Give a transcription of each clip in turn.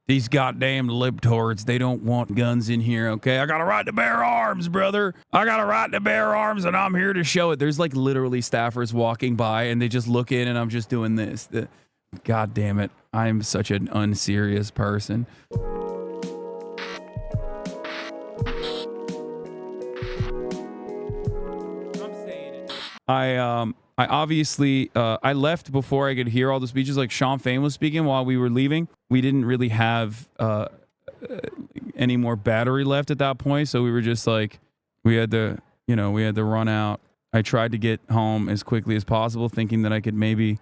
These goddamn libtards, they don't want guns in here, okay? I got a right to bear arms, brother. I got a right to bear arms, and I'm here to show it. There's like literally staffers walking by, and they just look in, and I'm just doing this. God damn it. I'm such an unserious person. I obviously, I left before I could hear all the speeches. Like Sean Fain was speaking while we were leaving. We didn't really have any more battery left at that point. So we were just like, we had to run out. I tried to get home as quickly as possible, thinking that I could maybe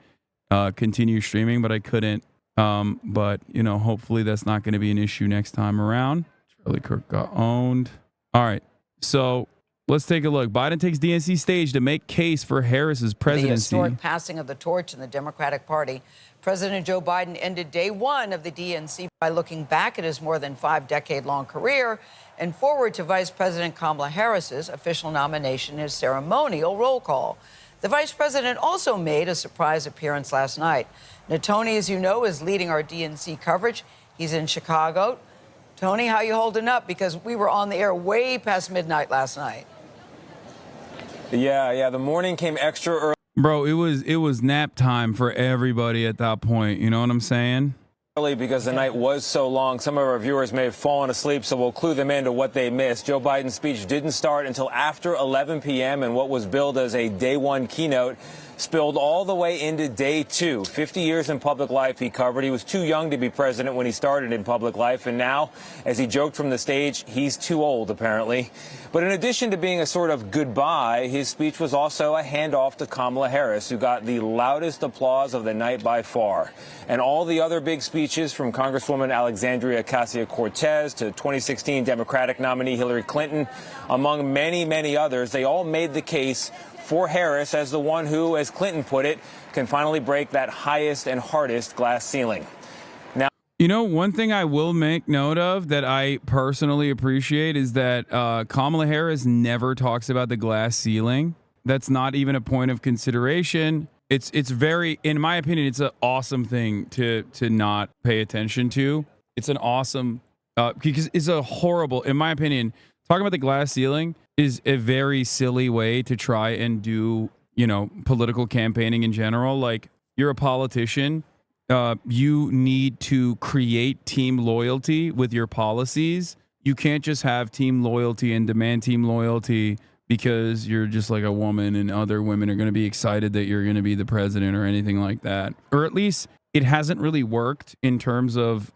continue streaming, but I couldn't. But, hopefully that's not going to be an issue next time around. Charlie Kirk got owned. All right. So let's take a look. Biden takes DNC stage to make case for Harris's presidency. The historic passing of the torch in the Democratic Party. President Joe Biden ended day one of the DNC by looking back at his more than 5-decade-long career and forward to Vice President Kamala Harris's official nomination in his ceremonial roll call. The vice president also made a surprise appearance last night. Tony, as you know, is leading our DNC coverage. He's in Chicago. Tony, how you holding up? Because we were on the air way past midnight last night. Yeah, the morning came extra early. Bro, it was nap time for everybody at that point. You know what I'm saying? Because the night was so long, some of our viewers may have fallen asleep, so we'll clue them into what they missed. Joe Biden's speech didn't start until after 11 p.m. and what was billed as a day one keynote spilled all the way into day two. 50 years in public life he covered. He was too young to be president when he started in public life, and now, as he joked from the stage, he's too old, apparently. But in addition to being a sort of goodbye, his speech was also a handoff to Kamala Harris, who got the loudest applause of the night by far. And all the other big speeches, from Congresswoman Alexandria Ocasio-Cortez to 2016 Democratic nominee Hillary Clinton, among many, many others, they all made the case for Harris as the one who, as Clinton put it, can finally break that highest and hardest glass ceiling. Now, one thing I will make note of that I personally appreciate is that Kamala Harris never talks about the glass ceiling. That's not even a point of consideration. It's very, in my opinion, it's an awesome thing to not pay attention to. It's an awesome, because it's a horrible, in my opinion, talking about the glass ceiling is a very silly way to try and do, political campaigning in general. Like, you're a politician. You need to create team loyalty with your policies. You can't just have team loyalty and demand team loyalty because you're just like a woman and other women are going to be excited that you're going to be the president or anything like that. Or at least it hasn't really worked in terms of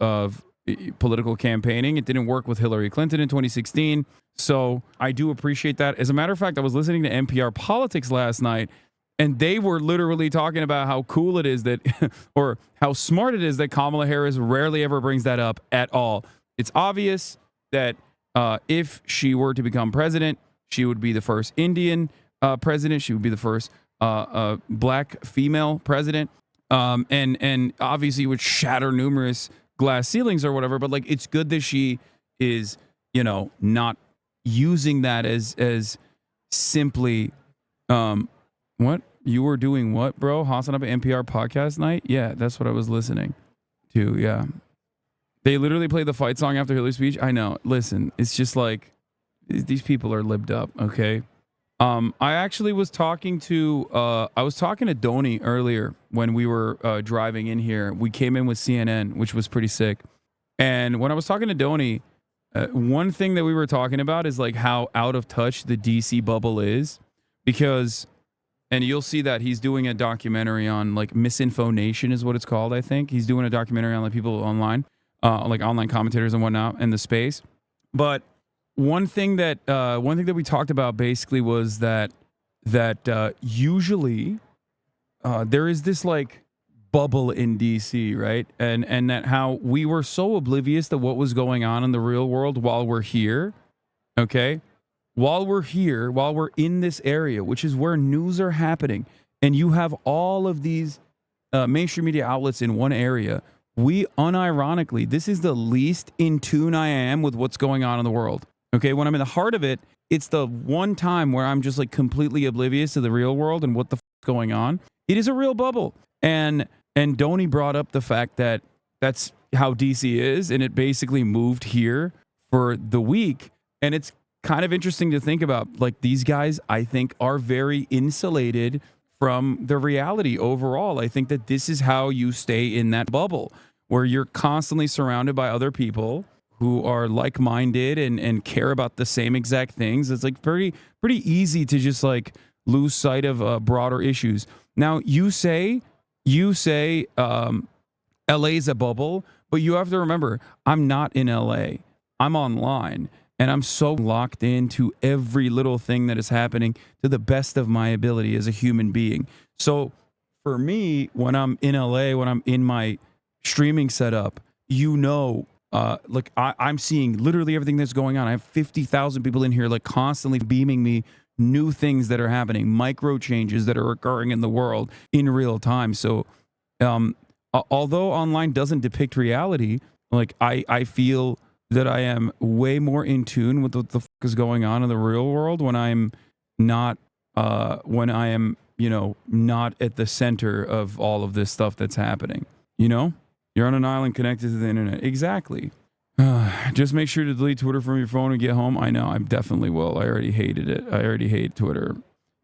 political campaigning. It didn't work with Hillary Clinton in 2016. So I do appreciate that. As a matter of fact, I was listening to NPR Politics last night, and they were literally talking about how cool it is that, or how smart it is that Kamala Harris rarely ever brings that up at all. It's obvious that if she were to become president, she would be the first Indian president. She would be the first black female president. And obviously would shatter numerous glass ceilings or whatever. But like, it's good that she is, not using that as simply, what? You were doing what, bro? Hasanabi NPR podcast night? Yeah, that's what I was listening to. Yeah. They literally played the fight song after Hillary's speech. I know. Listen, it's just like, these people are libbed up, okay? I actually was talking to Donnie earlier when we were driving in here. We came in with CNN, which was pretty sick. And when I was talking to Donnie, one thing that we were talking about is like how out of touch the DC bubble is, because, and you'll see that he's doing a documentary on like Misinfo Nation is what it's called, I think. He's doing a documentary on like people online, like online commentators and whatnot in the space. But one thing that we talked about basically was that usually there is this like bubble in DC, right? And that how we were so oblivious to what was going on in the real world while we're here, okay? While we're here, while we're in this area, which is where news are happening, and you have all of these mainstream media outlets in one area, we unironically, this is the least in tune I am with what's going on in the world. Okay, when I'm in the heart of it, it's the one time where I'm just like completely oblivious to the real world and what the f is going on. It is a real bubble. And Donnie brought up the fact that that's how DC is, and it basically moved here for the week. And it's kind of interesting to think about. Like, these guys, I think, are very insulated from the reality overall. I think that this is how you stay in that bubble where you're constantly surrounded by other people who are like-minded and care about the same exact things. It's like pretty easy to just like lose sight of broader issues. Now, you say LA's a bubble, but you have to remember, I'm not in LA. I'm online, and I'm so locked into every little thing that is happening to the best of my ability as a human being. So for me, when I'm in LA, when I'm in my streaming setup, like I'm seeing literally everything that's going on. I have 50,000 people in here like constantly beaming me new things that are happening, micro changes that are occurring in the world in real time. So although online doesn't depict reality, like I feel that I am way more in tune with what the fuck is going on in the real world when I'm not not at the center of all of this stuff that's happening. You're on an island connected to the internet. Exactly. Just make sure to delete Twitter from your phone and get home. I know, I definitely will. I already hated it. I already hate Twitter.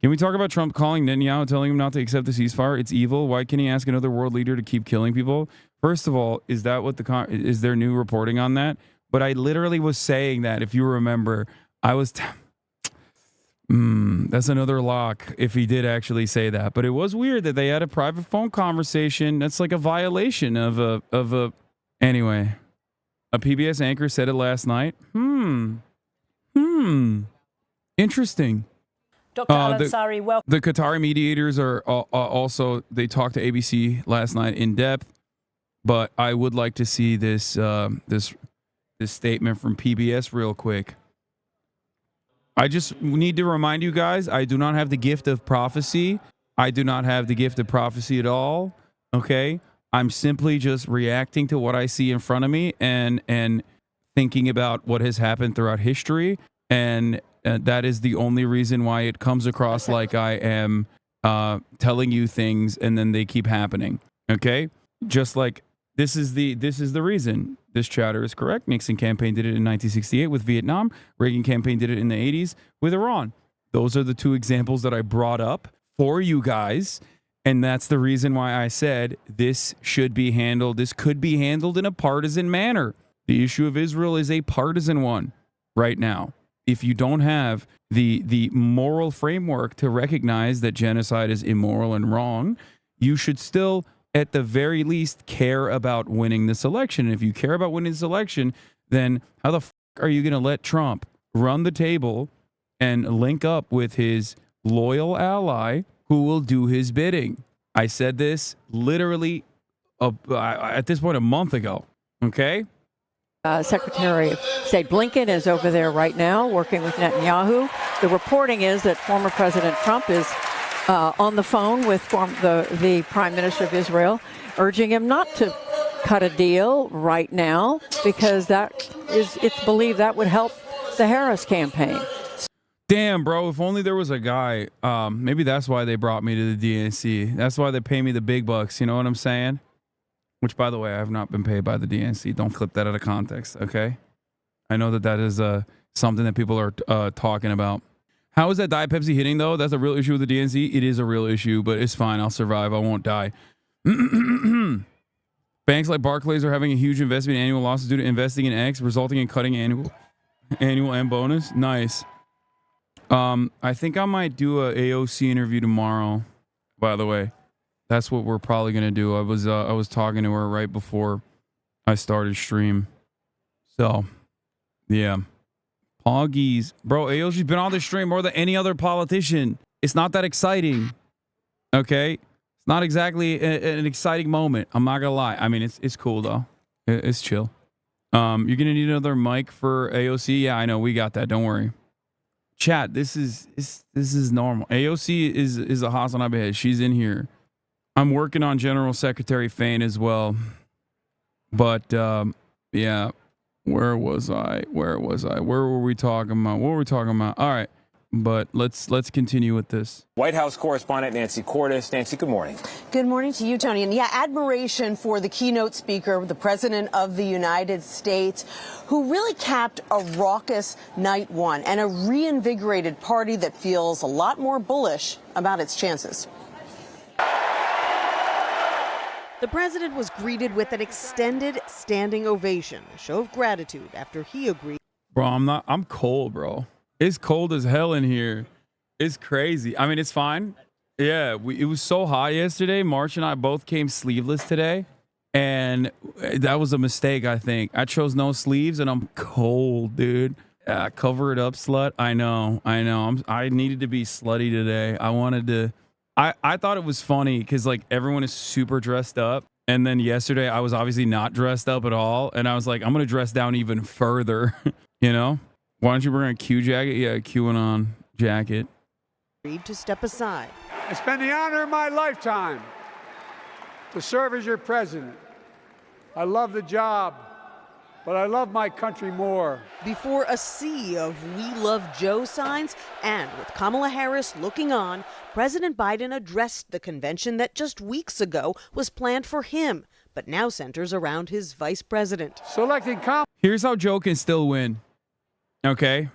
Can we talk about Trump calling Netanyahu, telling him not to accept the ceasefire? It's evil. Why can't he ask another world leader to keep killing people? First of all, is that what is there new reporting on that? But I literally was saying that, if you remember, I was... that's another lock if he did actually say that. But it was weird that they had a private phone conversation. That's like a violation of a... Anyway, a PBS anchor said it last night. Interesting. Dr. Al-Ansari, welcome. The Qatari mediators are also, they talked to ABC last night in depth, but I would like to see this this statement from PBS real quick. I just need to remind you guys, I do not have the gift of prophecy. I do not have the gift of prophecy at all. Okay? I'm simply just reacting to what I see in front of me and thinking about what has happened throughout history. And that is the only reason why it comes across like I am telling you things and then they keep happening. Okay? Just like this is the reason. This chatter is correct. Nixon campaign did it in 1968 with Vietnam. Reagan campaign did it in the 80s with Iran. Those are the two examples that I brought up for you guys. And that's the reason why I said this should be handled. This could be handled in a partisan manner. The issue of Israel is a partisan one right now. If you don't have the moral framework to recognize that genocide is immoral and wrong, you should still, at the very least, care about winning this election. And if you care about winning this election, then how the fuck are you going to let Trump run the table and link up with his loyal ally who will do his bidding? I said this literally at this point a month ago. Okay? Secretary of State Blinken is over there right now working with Netanyahu. The reporting is that former President Trump is on the phone with the Prime Minister of Israel, urging him not to cut a deal right now because it's believed that would help the Harris campaign. Damn, bro, if only there was a guy. Maybe that's why they brought me to the DNC. That's why they pay me the big bucks. You know what I'm saying? Which, by the way, I have not been paid by the DNC. Don't clip that out of context, okay? I know that is something that people are talking about. How is that Diet Pepsi hitting, though? That's a real issue with the DNC. It is a real issue, but it's fine. I'll survive. I won't die. Banks like Barclays are having a huge investment in annual losses due to investing in X, resulting in cutting annual and bonus. Nice. I think I might do a AOC interview tomorrow, by the way. That's what we're probably going to do. I was talking to her right before I started stream. So, yeah. Poggies. Bro, AOC's been on the stream more than any other politician. It's not that exciting. Okay? It's not exactly an exciting moment. I'm not going to lie. I mean, it's cool, though. It's chill. You're going to need another mic for AOC? Yeah, I know. We got that. Don't worry. Chat, this is normal. AOC is a Hasanabi head. She's in here. I'm working on General Secretary Fain as well. But, yeah. Where was I? Where were we talking about? What were we talking about? All right. But let's continue with this. White House correspondent Nancy Cordes. Nancy, good morning. Good morning to you, Tony. And yeah, admiration for the keynote speaker, the President of the United States, who really capped a raucous night one and a reinvigorated party that feels a lot more bullish about its chances. The president was greeted with an extended standing ovation, a show of gratitude after he agreed. Bro, I'm cold, bro. It's cold as hell in here. It's crazy. I mean, it's fine. Yeah, it was so hot yesterday. March and I both came sleeveless today. And that was a mistake, I think. I chose no sleeves and I'm cold, dude. Cover it up, slut. I know. I needed to be slutty today. I thought it was funny because like everyone is super dressed up. And then yesterday I was obviously not dressed up at all. And I was like, I'm going to dress down even further, you know? Why don't you bring a Q jacket? Yeah, a QAnon jacket. To step aside. It's been the honor of my lifetime to serve as your president. I love the job, but I love my country more. Before a sea of "We Love Joe" signs, and with Kamala Harris looking on, President Biden addressed the convention that just weeks ago was planned for him, but now centers around his vice president. Here's how Joe can still win. Okay,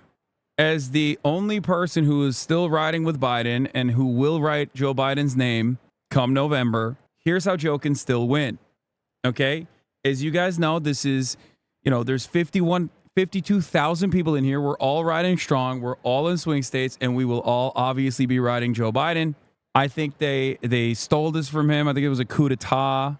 as the only person who is still riding with Biden and who will write Joe Biden's name come November, here's how Joe can still win. Okay, as you guys know, this is, there's 52,000 people in here. We're all riding strong. We're all in swing states, and we will all obviously be riding Joe Biden. I think they stole this from him. I think it was a coup d'etat.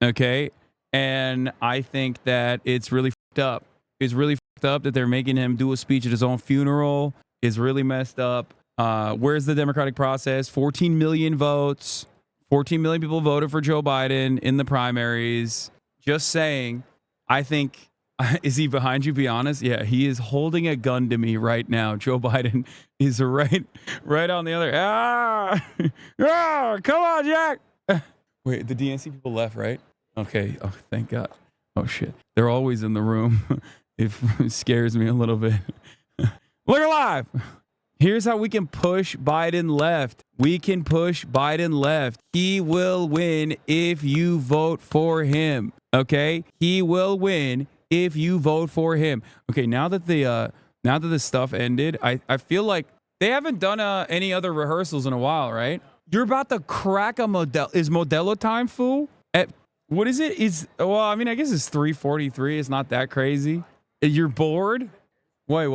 Okay, and I think that it's really fucked up. It's really fucked up that they're making him do a speech at his own funeral. Is really messed up. Where's the democratic process? 14 million votes. 14 million people voted for Joe Biden in the primaries. Just saying. I think, is he behind you? Be honest. Yeah, he is holding a gun to me right now. Joe Biden is right on the other. Come on, Jack. Wait, the DNC people left, right? Okay. Oh, thank God. Oh shit. They're always in the room. It scares me a little bit. Look alive. Here's how we can push Biden left. We can push Biden left. He will win if you vote for him. Okay? He will win if you vote for him. Okay, now that the stuff ended, I feel like they haven't done any other rehearsals in a while, right? You're about to crack a Modelo. Is Modelo time, fool? What is it? I guess it's 3:43. It's not that crazy. You're bored? Why?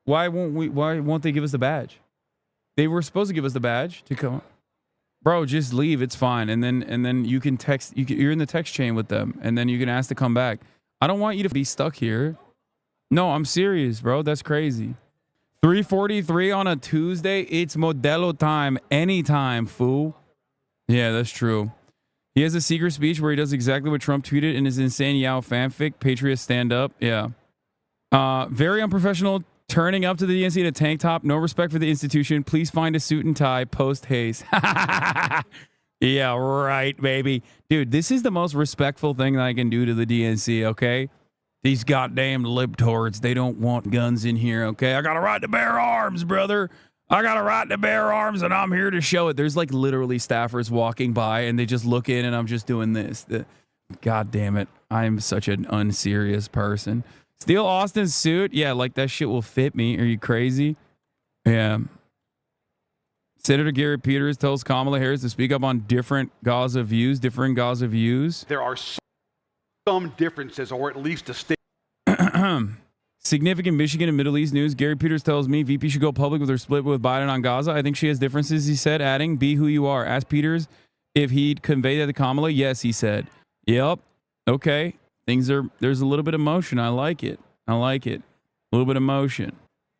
Why won't they give us the badge? They were supposed to give us the badge to come. Bro, just leave. It's fine. And then you can text. You're in the text chain with them, and then you can ask to come back. I don't want you to be stuck here. No, I'm serious, bro. That's crazy. 3:43 on a Tuesday. It's Modelo time. Anytime, fool. Yeah, that's true. He has a secret speech where he does exactly what Trump tweeted in his insane Yao fanfic. Patriot stand up. Yeah. Very unprofessional. Turning up to the DNC in a tank top. No respect for the institution. Please find a suit and tie. Post haste. Yeah, right, baby. Dude, this is the most respectful thing that I can do to the DNC, okay? These goddamn libtards, they don't want guns in here, okay? I got a right to bear arms, brother. I got a right to bear arms, and I'm here to show it. There's like literally staffers walking by, and they just look in, and I'm just doing this. God damn it. I'm such an unserious person. Steal Austin's suit? Yeah, like that shit will fit me. Are you crazy? Yeah. Senator Gary Peters tells Kamala Harris to speak up on differing Gaza views. There are some differences, or at least a state. Significant Michigan and Middle East news. Gary Peters tells me VP should go public with her split with Biden on Gaza. I think she has differences, he said, adding, be who you are. Ask Peters if he'd convey that to Kamala. Yes, he said. Yep. Okay. There's a little bit of motion. I like it. A little bit of motion.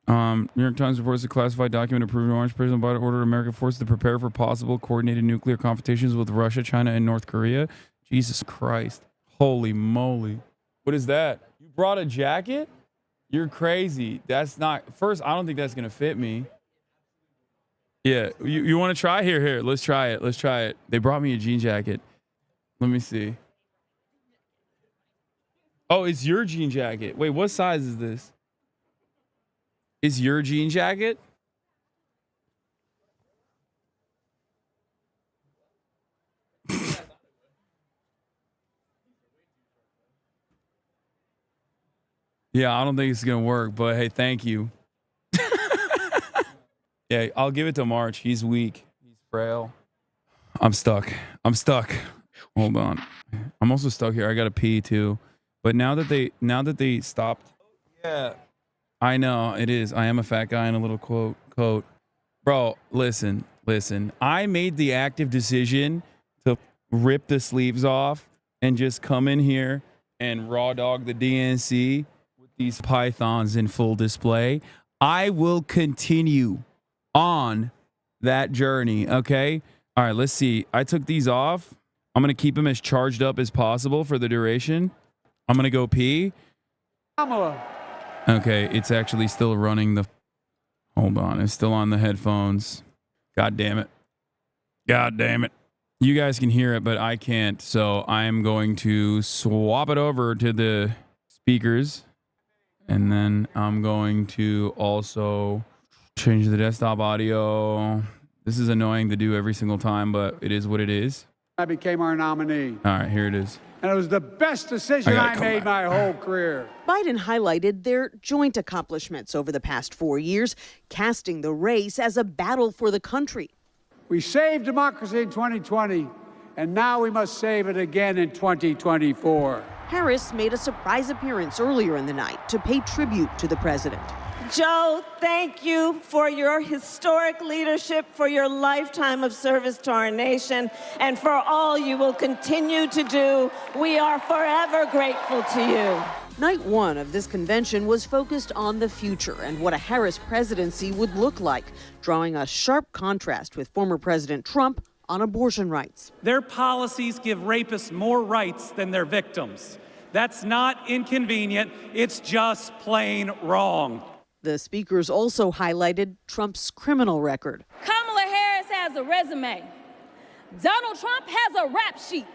New York Times reports a classified document approving Orange President Biden ordered American forces to prepare for possible coordinated nuclear confrontations with Russia, China, and North Korea. Jesus Christ. Holy moly. What is that? You brought a jacket? You're crazy. That's not... First, I don't think that's going to fit me. Yeah. You want to try? Here. Let's try it. They brought me a jean jacket. Let me see. Oh, it's your jean jacket. Wait, what size is this? Is your jean jacket? Yeah, I don't think it's gonna work, but hey, thank you. Yeah, I'll give it to March. He's weak. He's frail. I'm stuck. Hold on. I'm also stuck here. I gotta pee too. But now that they stopped. Yeah. I know it is. I am a fat guy in a little coat. Bro, listen. I made the active decision to rip the sleeves off and just come in here and raw dog the DNC with these pythons in full display. I will continue on that journey, okay? All right, let's see. I took these off. I'm going to keep them as charged up as possible for the duration. I'm going to go pee. Kamala. Okay, it's actually still running the... Hold on, it's still on the headphones. God damn it. You guys can hear it, but I can't. So I am going to swap it over to the speakers. And then I'm going to also change the desktop audio. This is annoying to do every single time, but it is what it is. I became our nominee. All right, here it is. And it was the best decision I made my whole career. Biden highlighted their joint accomplishments over the past 4 years, casting the race as a battle for the country. We saved democracy in 2020, and now we must save it again in 2024. Harris made a surprise appearance earlier in the night to pay tribute to the president. Joe, thank you for your historic leadership, for your lifetime of service to our nation, and for all you will continue to do. We are forever grateful to you. Night one of this convention was focused on the future and what a Harris presidency would look like, drawing a sharp contrast with former President Trump on abortion rights. Their policies give rapists more rights than their victims. That's not inconvenient. It's just plain wrong. The speakers also highlighted Trump's criminal record. Kamala Harris has a resume. Donald Trump has a rap sheet.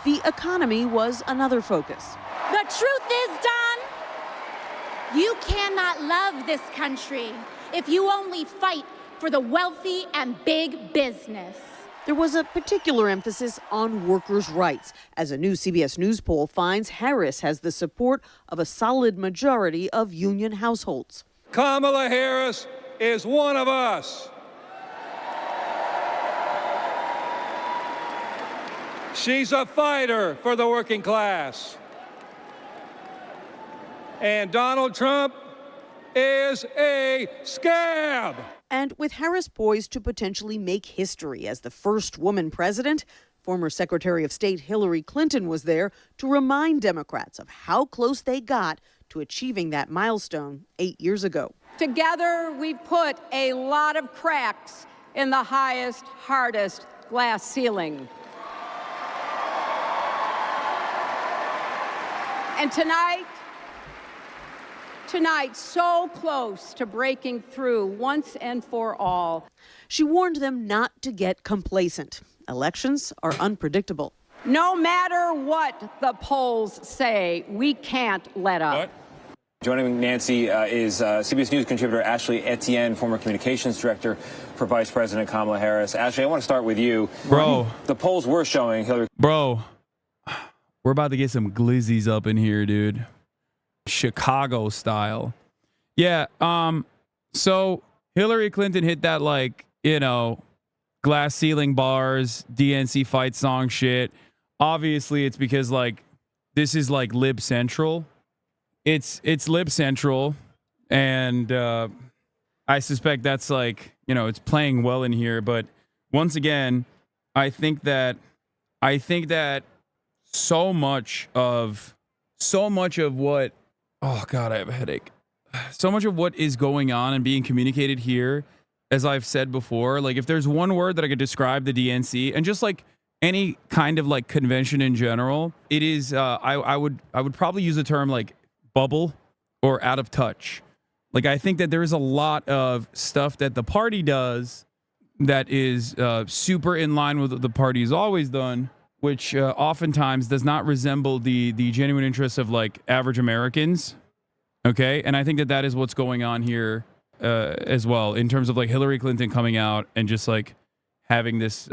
The economy was another focus. The truth is, Don, you cannot love this country if you only fight for the wealthy and big business. There was a particular emphasis on workers' rights, as a new CBS News poll finds Harris has the support of a solid majority of union households. Kamala Harris is one of us. She's a fighter for the working class. And Donald Trump is a scab. And with Harris poised to potentially make history as the first woman president, former Secretary of State Hillary Clinton was there to remind Democrats of how close they got to achieving that milestone 8 years ago. Together, we've put a lot of cracks in the highest, hardest glass ceiling. And tonight, so close to breaking through once and for all. She warned them not to get complacent. Elections are unpredictable. No matter what the polls say, we can't let up. What? Joining Nancy is CBS News contributor Ashley Etienne, former communications director for Vice President Kamala Harris. Ashley, I want to start with you. Bro. The polls were showing Hillary. Bro, we're about to get some glizzies up in here, dude. Chicago style. Yeah, so Hillary Clinton hit that, like, you know, glass ceiling bars, DNC fight song shit. Obviously, it's because, like, this is like Lib Central. It's Lib Central, and I suspect that's, like, you know, it's playing well in here. But once again, I think that so much of what, oh God, I have a headache. So much of what is going on and being communicated here, as I've said before, like, if there's one word that I could describe the DNC and just like any kind of like convention in general, it is I would probably use the term like bubble or out of touch. Like, I think that there is a lot of stuff that the party does that is super in line with what the party has always done, which oftentimes does not resemble the genuine interests of like average Americans. Okay. And I think that is what's going on here as well, in terms of like Hillary Clinton coming out and just like having this,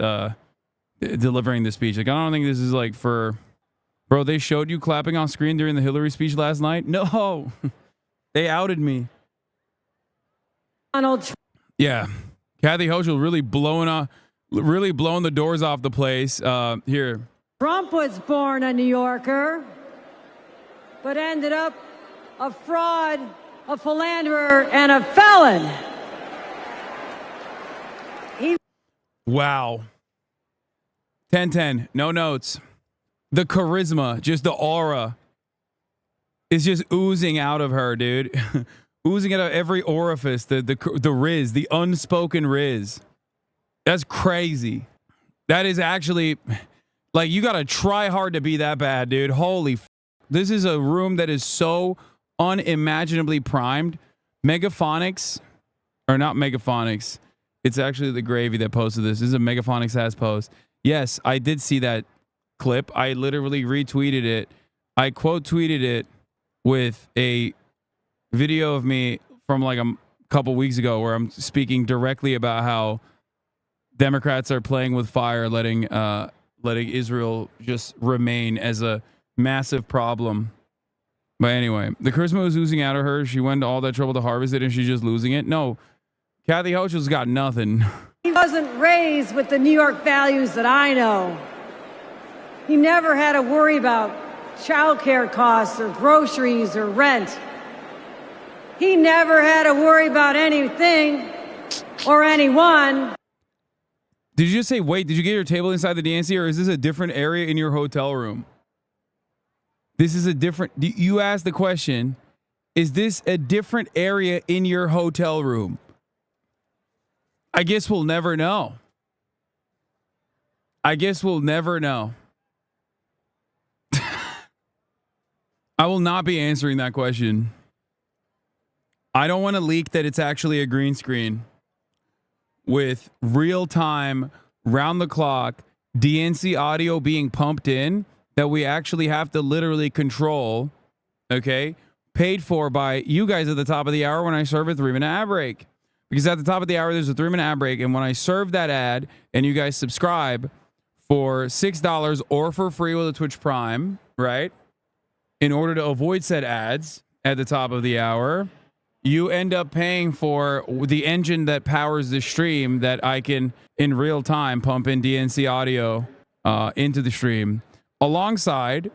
delivering this speech. Like, I don't think this is like for, bro, they showed you clapping on screen during the Hillary speech last night. No, They outed me. Donald Trump. Yeah. Kathy Hochul really blowing the doors off the place. Here. Trump was born a New Yorker, but ended up a fraud, a philanderer, and a felon. Wow. 10-10. No notes. The charisma, just the aura is just oozing out of her, dude. Oozing out of every orifice. The riz, the unspoken riz. That's crazy. That is actually, like, you got to try hard to be that bad, dude. Holy This is a room that is so unimaginably primed. Megaphonics, or not Megaphonics. It's actually the Gravy that posted this. This is a Megaphonics has post. Yes, I did see that clip. I literally retweeted it. I quote tweeted it with a video of me from like a couple weeks ago where I'm speaking directly about how Democrats are playing with fire, letting Israel just remain as a massive problem. But anyway, the charisma was oozing out of her. She went to all that trouble to harvest it and she's just losing it. No, Kathy Hochul's got nothing. He wasn't raised with the New York values that I know. He never had to worry about childcare costs or groceries or rent. He never had to worry about anything or anyone. Did you just say, wait, did you get your table inside the DNC, or is this a different area in your hotel room? This is a different, you asked the question, is this a different area in your hotel room? I guess we'll never know. I guess we'll never know. I will not be answering that question. I don't want to leak that it's actually a green screen with real-time, round-the-clock DNC audio being pumped in that we actually have to literally control, okay? Paid for by you guys at the top of the hour when I serve a 3-minute ad break. Because at the top of the hour, there's a 3-minute ad break, and when I serve that ad and you guys subscribe for $6 or for free with a Twitch Prime, right? In order to avoid said ads at the top of the hour, you end up paying for the engine that powers the stream that I can, in real time, pump in DNC audio into the stream alongside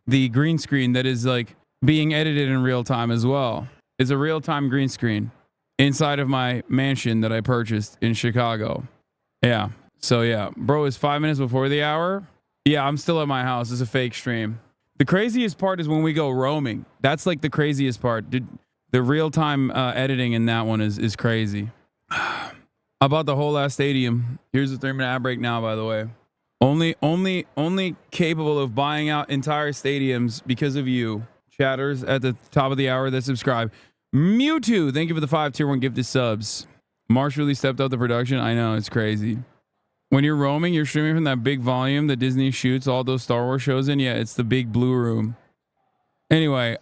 the green screen that is like being edited in real time as well. It's a real time green screen inside of my mansion that I purchased in Chicago. Yeah. So yeah, bro, it's 5 minutes before the hour. Yeah, I'm still at my house. It's a fake stream. The craziest part is when we go roaming. That's like the craziest part. The real-time editing in that one is crazy. I bought the whole last stadium. Here's the 3-minute ad break now, by the way. Only capable of buying out entire stadiums because of you, chatters at the top of the hour that subscribe. Mewtwo, thank you for the 5 tier 1 gifted subs. Marsh really stepped up the production. I know, it's crazy. When you're roaming, you're streaming from that big volume that Disney shoots all those Star Wars shows in. Yeah, it's the big blue room. Anyway,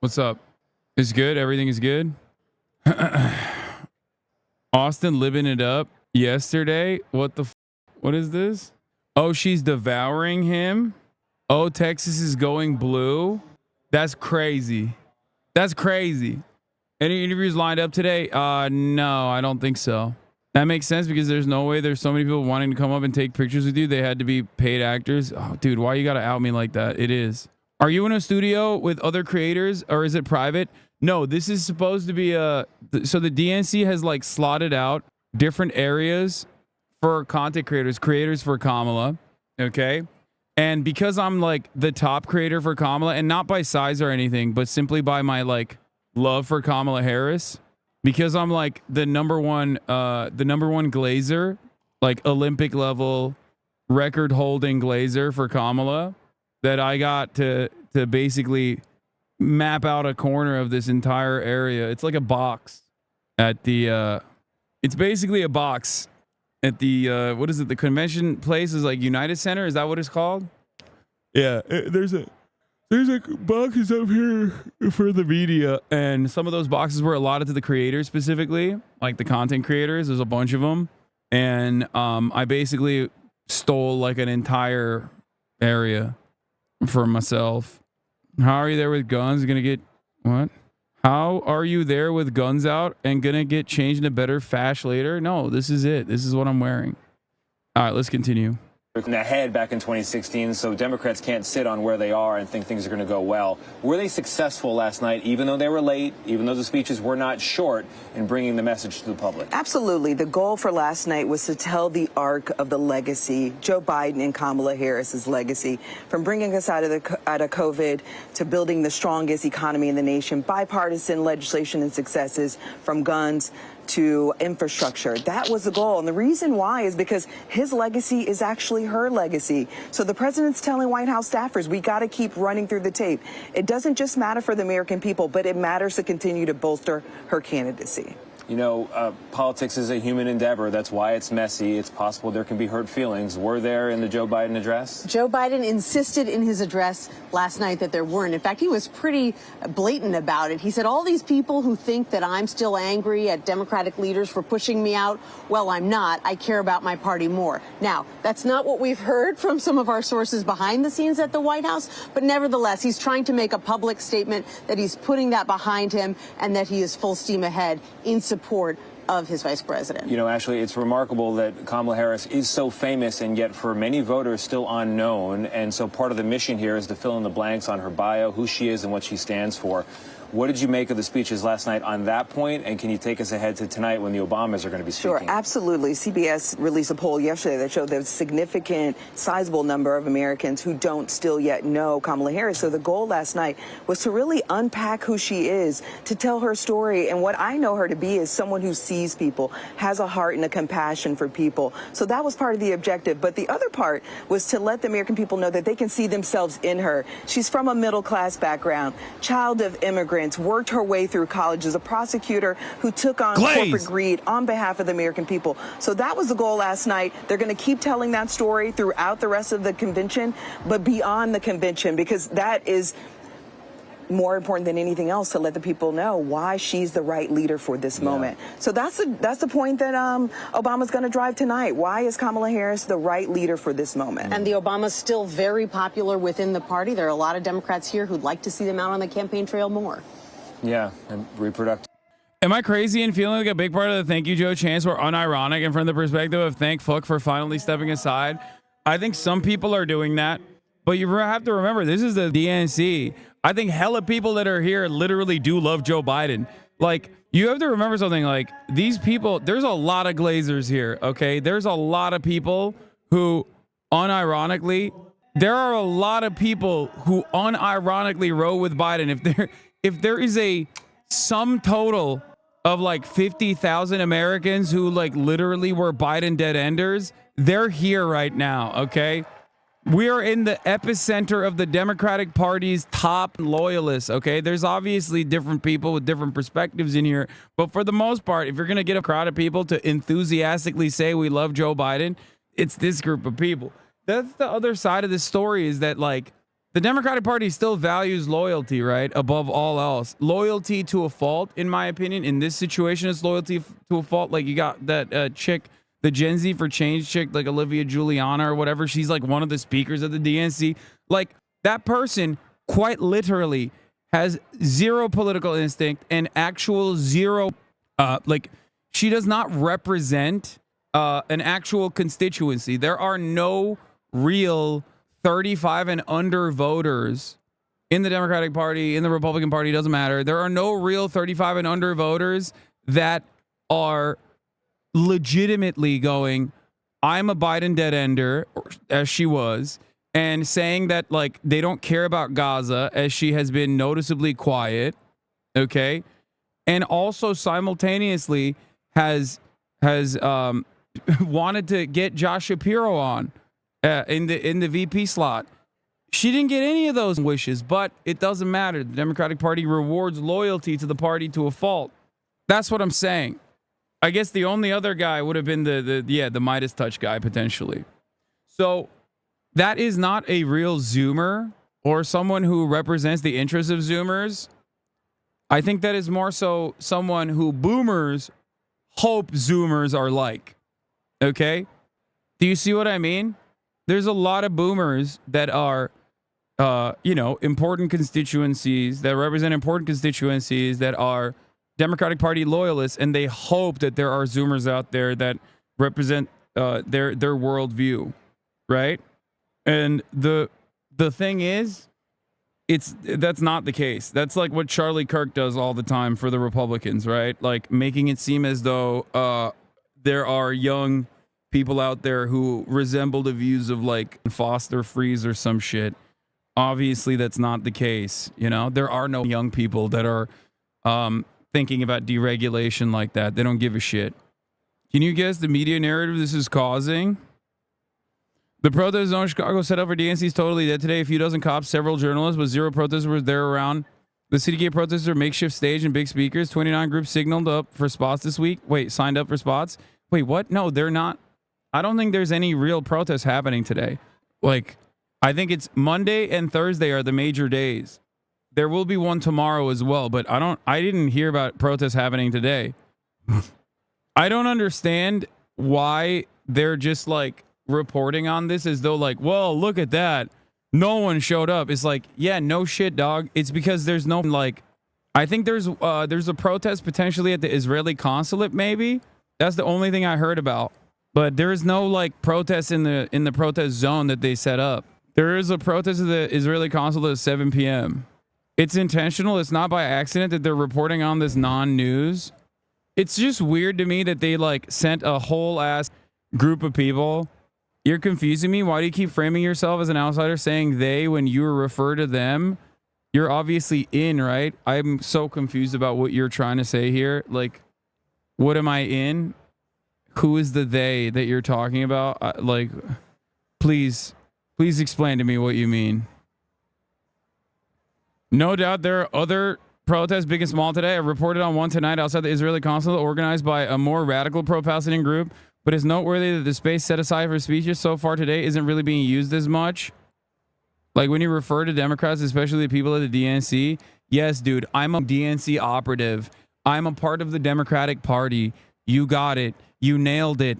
what's up? It's good. Everything is good. Austin living it up yesterday. What is this? Oh, she's devouring him. Oh, Texas is going blue. That's crazy. That's crazy. Any interviews lined up today? No, I don't think so. That makes sense because there's no way there's so many people wanting to come up and take pictures with you. They had to be paid actors. Oh, dude, why you got to out me like that? It is. Are you in a studio with other creators or is it private? No, this is supposed to be so the DNC has like slotted out different areas for content creators for Kamala. Okay. And because I'm like the top creator for Kamala, and not by size or anything, but simply by my like love for Kamala Harris, because I'm like the number one glazer, like Olympic level record holding glazer for Kamala, that I got to basically map out a corner of this entire area. It's like a box at the it's basically a box at the what is it, the convention place is like United Center, is that what it's called? Yeah, there's boxes up here for the media, and some of those boxes were allotted to the creators specifically, like the content creators. There's a bunch of them, and I basically stole like an entire area for myself. How are you there with guns? You're gonna get What? How are you there with guns out and gonna get changed into better fash later? No, this is it. This is what I'm wearing. All right, let's continue. Ahead back in 2016, so Democrats can't sit on where they are and think things are going to go well. Were they successful last night, even though they were late, even though the speeches were not short, in bringing the message to the public? Absolutely. The goal for last night was to tell the arc of the legacy, Joe Biden and Kamala Harris's legacy, from bringing us out of COVID to building the strongest economy in the nation, bipartisan legislation and successes, from guns to infrastructure. That was the goal. And the reason why is because his legacy is actually her legacy. So the president's telling White House staffers, we got to keep running through the tape. It doesn't just matter for the American people, but it matters to continue to bolster her candidacy. You know, politics is a human endeavor. That's why it's messy. It's possible there can be hurt feelings. Were there in the Joe Biden address? Joe Biden insisted in his address last night that there weren't. In fact, he was pretty blatant about it. He said, all these people who think that I'm still angry at Democratic leaders for pushing me out, well, I'm not. I care about my party more. Now, that's not what we've heard from some of our sources behind the scenes at the White House, but nevertheless, he's trying to make a public statement that he's putting that behind him and that he is full steam ahead in support of his vice president. You know, Ashley, it's remarkable that Kamala Harris is so famous and yet for many voters still unknown. And so part of the mission here is to fill in the blanks on her bio, who she is and what she stands for. What did you make of the speeches last night on that point? And can you take us ahead to tonight when the Obamas are going to be speaking? Sure, absolutely. CBS released a poll yesterday that showed there's a significant, sizable number of Americans who don't still yet know Kamala Harris. So the goal last night was to really unpack who she is, to tell her story. And what I know her to be is someone who sees people, has a heart and a compassion for people. So that was part of the objective. But the other part was to let the American people know that they can see themselves in her. She's from a middle-class background, child of immigrants, worked her way through college as a prosecutor who took on corporate greed on behalf of the American people. So that was the goal last night. They're going to keep telling that story throughout the rest of the convention, but beyond the convention, because that is more important than anything else, to let the people know why she's the right leader for this moment. So that's the point that Obama's going to drive tonight. Why is Kamala Harris the right leader for this moment? And the Obamas still very popular within the party. There are a lot of Democrats here who'd like to see them out on the campaign trail more. Yeah, and reproductive. Am I crazy in feeling like a big part of the thank you, Joe chants were unironic and from the perspective of thank fuck for finally stepping aside? I think some people are doing that, but you have to remember, this is the DNC. I think hella people that are here literally do love Joe Biden. Like, you have to remember something, like, these people, there's a lot of Glazers here, okay? There's a lot of people who unironically, there are a lot of people who unironically row with Biden. If there is a sum total of like 50,000 Americans who like literally were Biden dead enders, they're here right now, okay? We are in the epicenter of the Democratic Party's top loyalists, okay? There's obviously different people with different perspectives in here, but for the most part, if you're going to get a crowd of people to enthusiastically say we love Joe Biden, it's this group of people. That's the other side of this story, is that like the Democratic Party still values loyalty, right? Above all else. Loyalty to a fault, in my opinion. In this situation, it's loyalty to a fault. Like, you got that chick, the Gen Z for Change chick, like Olivia Giuliana or whatever. She's like one of the speakers of the DNC. Like, that person quite literally has zero political instinct and actual zero, like, she does not represent an actual constituency. There are no real 35 and under voters in the Democratic Party, in the Republican Party, doesn't matter. There are no real 35 and under voters that are legitimately going, I'm a Biden dead ender, as she was, and saying that like they don't care about Gaza, as she has been noticeably quiet, okay? And also simultaneously has wanted to get Josh Shapiro on in the VP slot. She didn't get any of those wishes, but it doesn't matter. The Democratic Party rewards loyalty to the party to a fault. That's what I'm saying. I guess the only other guy would have been the Midas touch guy potentially. So that is not a real Zoomer or someone who represents the interests of Zoomers. I think that is more so someone who Boomers hope Zoomers are like. Okay? Do you see what I mean? There's a lot of Boomers that are important constituencies that represent important constituencies that are Democratic Party loyalists, and they hope that there are Zoomers out there that represent their worldview, right? And the thing is, that's not the case. That's like what Charlie Kirk does all the time for the Republicans, right? Like making it seem as though there are young people out there who resemble the views of like Foster Freeze or some shit. Obviously, that's not the case. There are no young people that are thinking about deregulation like that. They don't give a shit. Can you guess the media narrative this is causing? The protest zone in Chicago set up for DNC is totally dead today. A few dozen cops, several journalists, but 0 protesters were there around. The city gave protesters a makeshift stage and big speakers. 29 groups signaled up for spots this week. Signed up for spots. Wait, what? No, they're not. I don't think there's any real protests happening today. I think it's Monday and Thursday are the major days. There will be one tomorrow as well, but I didn't hear about protests happening today. I don't understand why they're just reporting on this as though well, look at that. No one showed up. It's yeah, no shit, dog. It's because there's no I think there's a protest potentially at the Israeli consulate, maybe. That's the only thing I heard about. But there is no protest in the protest zone that they set up. There is a protest at the Israeli consulate at 7 p.m. It's intentional. It's not by accident that they're reporting on this non-news. It's just weird to me that they sent a whole ass group of people. You're confusing me. Why do you keep framing yourself as an outsider saying they when you refer to them? You're obviously in, right? I'm so confused about what you're trying to say here. What am I in? Who is the they that you're talking about? Please explain to me what you mean. No doubt there are other protests, big and small, today. I reported on one tonight outside the Israeli consulate organized by a more radical pro-Palestinian group, but it's noteworthy that the space set aside for speeches so far today isn't really being used as much. When you refer to Democrats, especially the people at the DNC, yes, dude, I'm a DNC operative. I'm a part of the Democratic Party. You got it. You nailed it.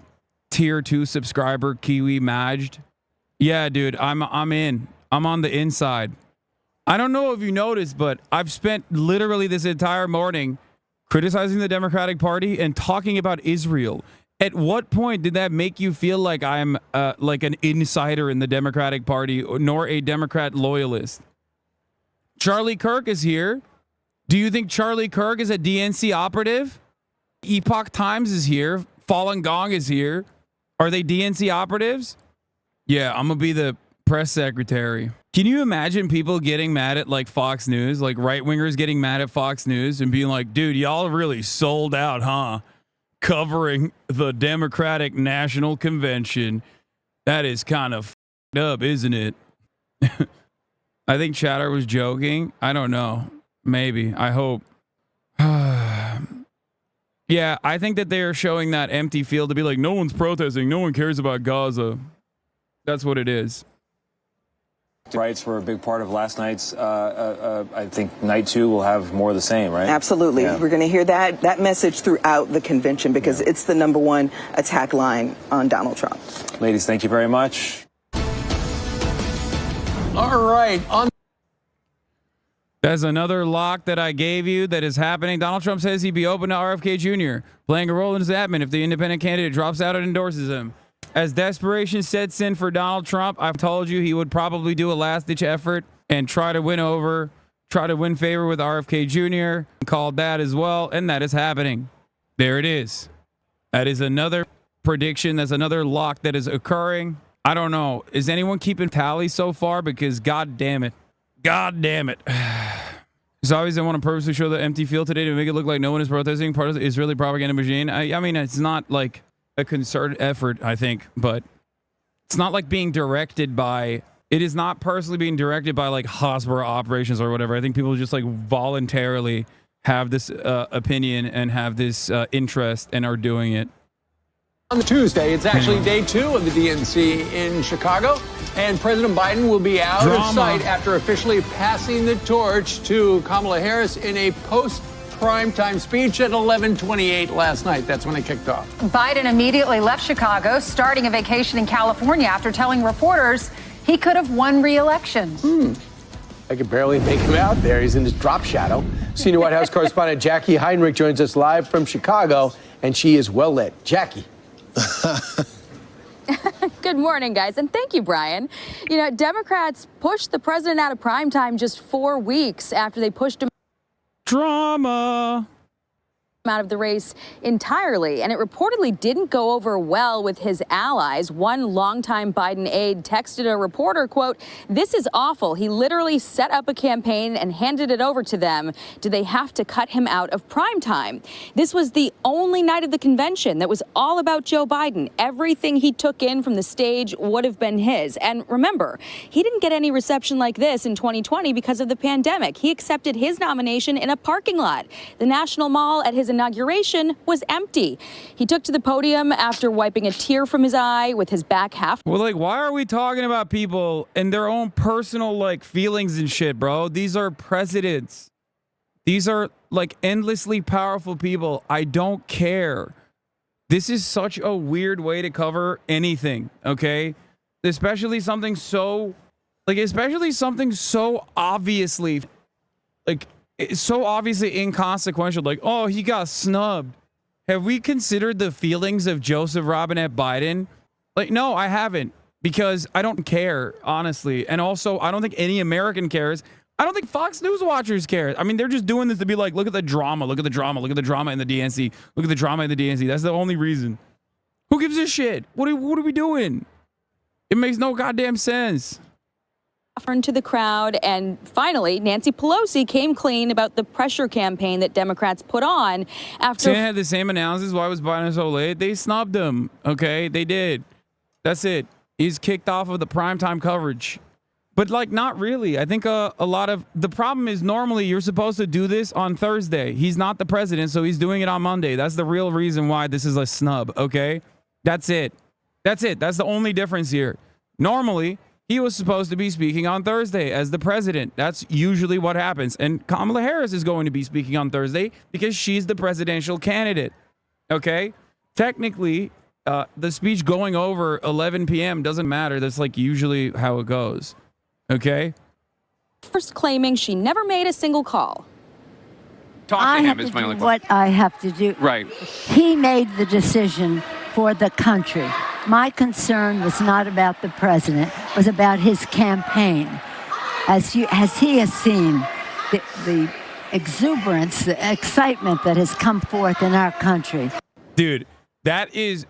Tier 2 subscriber, Kiwi Majd. Yeah, dude, I'm in. I'm on the inside. I don't know if you noticed, but I've spent literally this entire morning criticizing the Democratic Party and talking about Israel. At what point did that make you feel like I'm an insider in the Democratic Party, nor a Democrat loyalist? Charlie Kirk is here. Do you think Charlie Kirk is a DNC operative? Epoch Times is here. Falun Gong is here. Are they DNC operatives? Yeah, I'm going to be the press secretary. Can you imagine people getting mad at Fox News, right-wingers getting mad at Fox News and being like, dude, y'all really sold out, huh? Covering the Democratic National Convention. That is kind of f***ed up, isn't it? I think Chatter was joking. I don't know. Maybe. I hope. Yeah, I think that they are showing that empty field to be like, no one's protesting. No one cares about Gaza. That's what it is. Rights were a big part of last night's, I think night 2 will have more of the same, right? Absolutely. Yeah. We're going to hear that message throughout the convention because it's the #1 attack line on Donald Trump. Ladies, thank you very much. All right. There's another lock that I gave you that is happening. Donald Trump says he'd be open to RFK Jr. playing a role in his admin if the independent candidate drops out and endorses him. As desperation sets in for Donald Trump, I've told you he would probably do a last-ditch effort and try to win favor with RFK Jr. Called that as well, and that is happening. There it is. That is another prediction. That's another lock that is occurring. I don't know. Is anyone keeping tally so far? Because God damn it. God damn it. It's obvious they want to purposely show the empty field today to make it look like no one is protesting, part of the Israeli propaganda machine. I mean, it's not like a concerted effort, I think, but it's not like being directed by, it is not personally being directed by Hasbro operations or whatever. I think people just voluntarily have this opinion and have this interest and are doing it. On the Tuesday, it's actually day 2 of the DNC in Chicago, and President Biden will be out of sight after officially passing the torch to Kamala Harris in a post-primetime speech at 11:28 last night. That's when it kicked off. Biden immediately left Chicago, starting a vacation in California after telling reporters he could have won re-election. I could barely make him out there. He's in his drop shadow. Senior White House correspondent Jackie Heinrich joins us live from Chicago, and she is well lit. Jackie. Good morning, guys, and thank you, Brian. You know, Democrats pushed the president out of primetime just 4 weeks after they pushed him out of the race entirely, and it reportedly didn't go over well with his allies. One longtime Biden aide texted a reporter, quote, "This is awful. He literally set up a campaign and handed it over to them. Do they have to cut him out of primetime?" This was the only night of the convention that was all about Joe Biden. Everything he took in from the stage would have been his. And remember, he didn't get any reception like this in 2020 because of the pandemic. He accepted his nomination in a parking lot. The National Mall at his inauguration was empty. He took to the podium after wiping a tear from his eye with his back half. Well, like, why are we talking about people and their own personal, like, feelings and shit, bro? These are presidents. These are, like, endlessly powerful people. I don't care. This is such a weird way to cover anything, okay? Especially something so, obviously, like, it's so obviously inconsequential, like, oh, he got snubbed. Have we considered the feelings of Joseph Robinette Biden? Like, no, I haven't, because I don't care, honestly. And also, I don't think any American cares. I don't think Fox News watchers care. I mean, they're just doing this to be like, look at the drama, look at the drama, look at the drama in the DNC, look at the drama in the DNC. That's the only reason. Who gives a shit? What are we doing? It makes no goddamn sense. To the crowd, and finally Nancy Pelosi came clean about the pressure campaign that Democrats put on after CNN had the same analysis. Why was Biden so late? They snubbed him. Okay, they did. That's it. He's kicked off of the primetime coverage. But, like, not really. I think a lot of the problem is normally you're supposed to do this on Thursday. He's not the president, so he's doing it on Monday. That's the real reason why this is a snub. Okay, that's it. That's the only difference here. Normally, he was supposed to be speaking on Thursday as the president. That's usually what happens. And Kamala Harris is going to be speaking on Thursday because she's the presidential candidate. Okay? Technically, the speech going over 11 p.m. doesn't matter. That's like usually how it goes. Okay? First claiming she never made a single call. Talk to him is my only question. What I have to do. Right. He made the decision for the country. My concern was not about the president, it was about his campaign. As he has seen the exuberance, the excitement that has come forth in our country. Dude, that is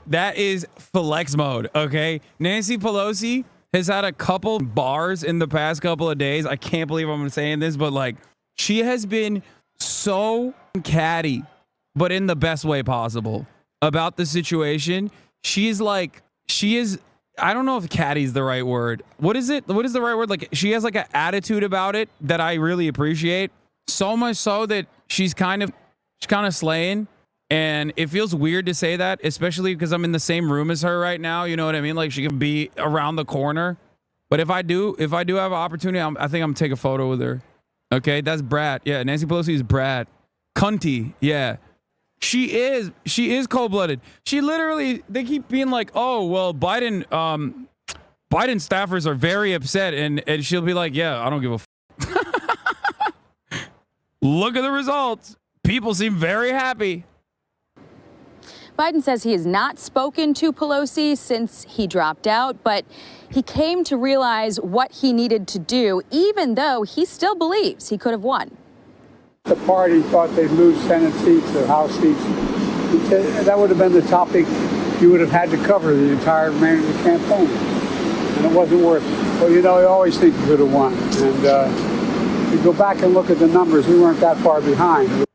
flex mode, okay? Nancy Pelosi has had a couple bars in the past couple of days. I can't believe I'm saying this, but, like, she has been so catty, but in the best way possible, about the situation. She is, I don't know if catty is the right word. What is it? What is the right word? Like, she has, like, an attitude about it that I really appreciate. So much so that she's kind of slaying. And it feels weird to say that, especially because I'm in the same room as her right now. You know what I mean? Like, she can be around the corner. But if I do have an opportunity, I think I'm gonna take a photo with her. Okay, that's Brat. Yeah, Nancy Pelosi is Brat. Cunty. Yeah. She is cold-blooded. She literally, they keep being like, oh, well, Biden staffers are very upset. And she'll be like, yeah, I don't give a Look at the results. People seem very happy. Biden says he has not spoken to Pelosi since he dropped out, but he came to realize what he needed to do, even though he still believes he could have won. The party thought they'd lose Senate seats or House seats. That would have been the topic you would have had to cover the entire remainder of the campaign. And it wasn't worth it. Well, you know, I always think you could have won. And if you go back and look at the numbers, we weren't that far behind.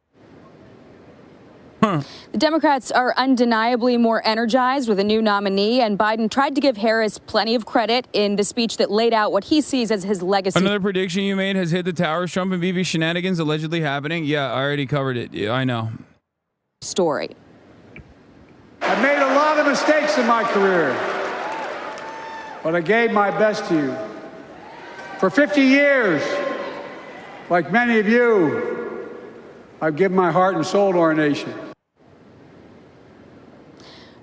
The Democrats are undeniably more energized with a new nominee, and Biden tried to give Harris plenty of credit in the speech that laid out what he sees as his legacy. Another prediction you made has hit the towers. Trump and Bibi shenanigans allegedly happening. Yeah, I already covered it. Yeah, I know. Story. I've made a lot of mistakes in my career, but I gave my best to you. For 50 years, like many of you, I've given my heart and soul to our nation.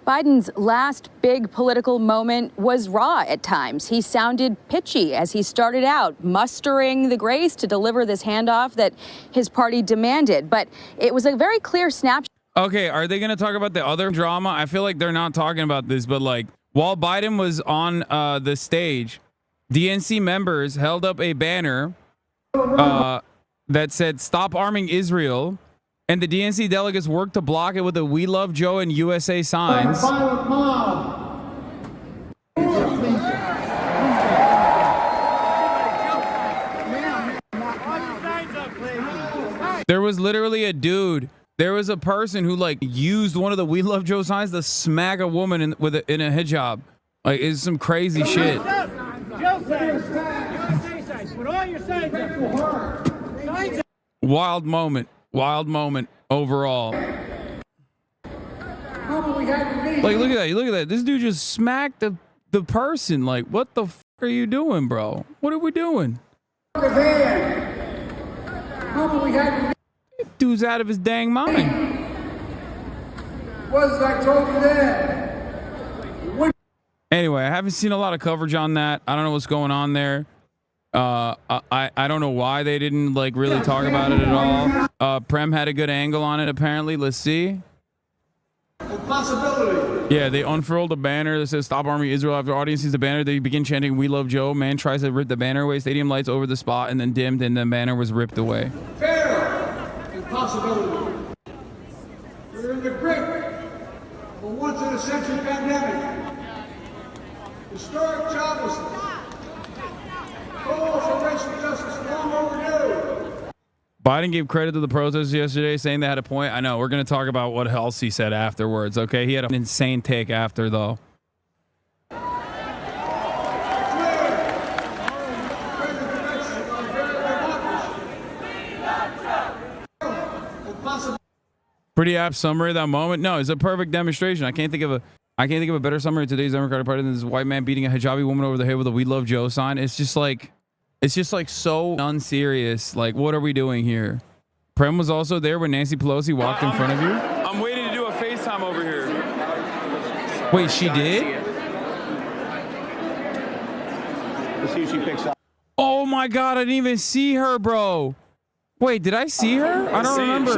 Biden's last big political moment was raw at times. He sounded pitchy as he started out, mustering the grace to deliver this handoff that his party demanded. But it was a very clear snapshot. Okay, are they going to talk about the other drama? I feel like they're not talking about this, but like while Biden was on the stage, DNC members held up a banner that said, "Stop arming Israel." And the DNC delegates worked to block it with the "We Love Joe" and USA signs. There was literally a dude. There was a person who like used one of the "We Love Joe" signs to smack a woman in a hijab. Like, it's some crazy shit. Wild moment overall. Like, look at that. This dude just smacked the person. Like, what the fuck are you doing, bro? What are we doing? Dude's out of his dang mind. Anyway, I haven't seen a lot of coverage on that. I don't know what's going on there. I don't know why they didn't like really talk about it at all. Prem had a good angle on it apparently. Let's see. Yeah, they unfurled a banner that says "Stop Arming Israel." After audience sees the banner, they begin chanting "We Love Joe." Man tries to rip the banner away. Stadium lights over the spot and then dimmed, and the banner was ripped away. Impossibility. We're in the grip of a once-in-a-century pandemic. Historic joblessness. Calls for racial justice long overdue. Biden gave credit to the protesters yesterday, saying they had a point. I know. We're going to talk about what else he said afterwards, okay? He had an insane take after, though. Pretty apt summary of that moment. No, it's a perfect demonstration. I can't think of a better summary of today's Democratic Party than this white man beating a hijabi woman over the head with a "We Love Joe" sign. It's just like so unserious. Like, what are we doing here? Prem was also there when Nancy Pelosi walked in front of you. I'm waiting to do a FaceTime over here. Wait, she did? Let's see if she picks up. Oh my God, I didn't even see her, bro. Wait, did I see her? I don't remember.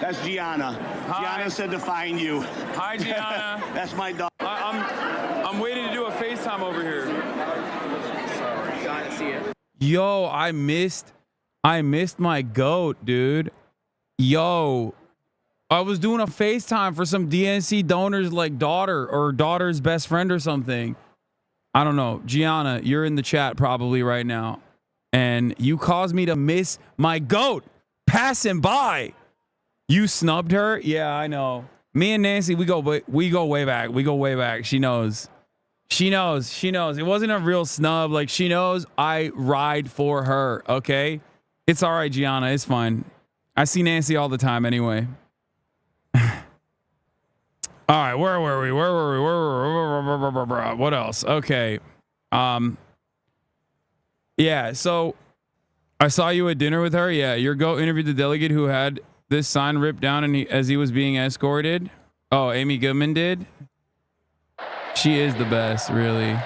That's Gianna. Hi. Gianna said to find you. Hi, Gianna. That's my dog. I'm waiting to do a FaceTime over here. Sorry, got to see it. Yo, I missed my goat, dude. Yo, I was doing a FaceTime for some DNC donor's like daughter or daughter's best friend or something. I don't know. Gianna, you're in the chat probably right now. And you caused me to miss my goat passing by. You snubbed her? Yeah, I know. Me and Nancy, we go way back. We go way back. She knows. She knows. It wasn't a real snub. Like, she knows I ride for her, okay? It's all right, Gianna. It's fine. I see Nancy all the time anyway. All right, where were we? What else? Okay. Yeah, so I saw you at dinner with her. Yeah, your goat interviewed the delegate who had this sign ripped down and as he was being escorted. Oh, Amy Goodman did. She is the best, really.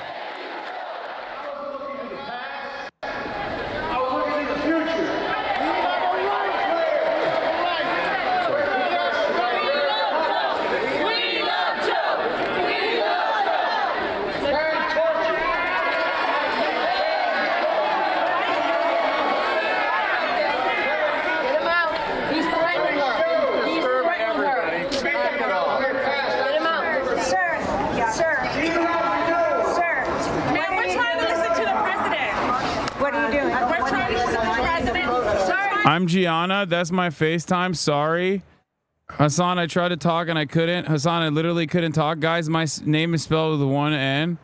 I'm Gianna. That's my FaceTime. Sorry. Hasan, I tried to talk and I couldn't. Hasan, I literally couldn't talk. Guys, my name is spelled with one N.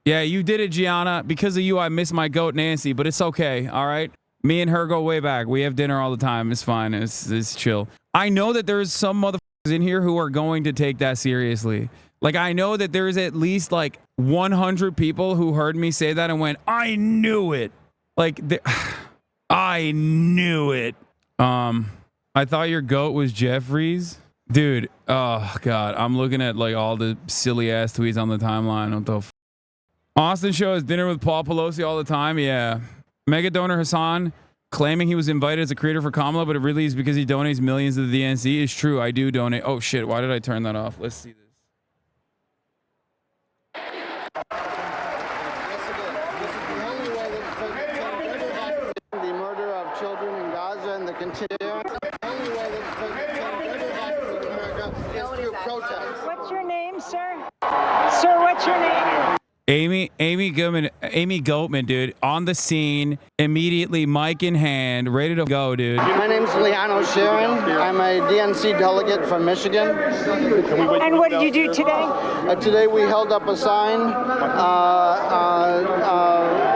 Yeah, you did it, Gianna. Because of you, I miss my goat, Nancy, but it's okay. All right. Me and her go way back. We have dinner all the time. It's fine. It's chill. I know that there's some motherfuckers in here who are going to take that seriously. Like, I know that there's at least like 100 people who heard me say that and went, I knew it. Like, I knew it. I thought your goat was Jeffries. Dude, oh God, I'm looking at like all the silly ass tweets on the timeline. What the Austin show has dinner with Paul Pelosi all the time. Yeah. Mega donor Hasan claiming he was invited as a creator for Kamala, but it really is because he donates millions to the DNC. Is true. I do donate. Oh shit. Why did I turn that off? Let's see this. The murder of children in Gaza and the continuing only way that is through protest. What's your name, sir? Sir, what's your name? Amy Goatman, dude, on the scene, immediately, mic in hand, ready to go, dude. My name's Leano Sharon. I'm a DNC delegate from Michigan. And what did you do today? Today we held up a sign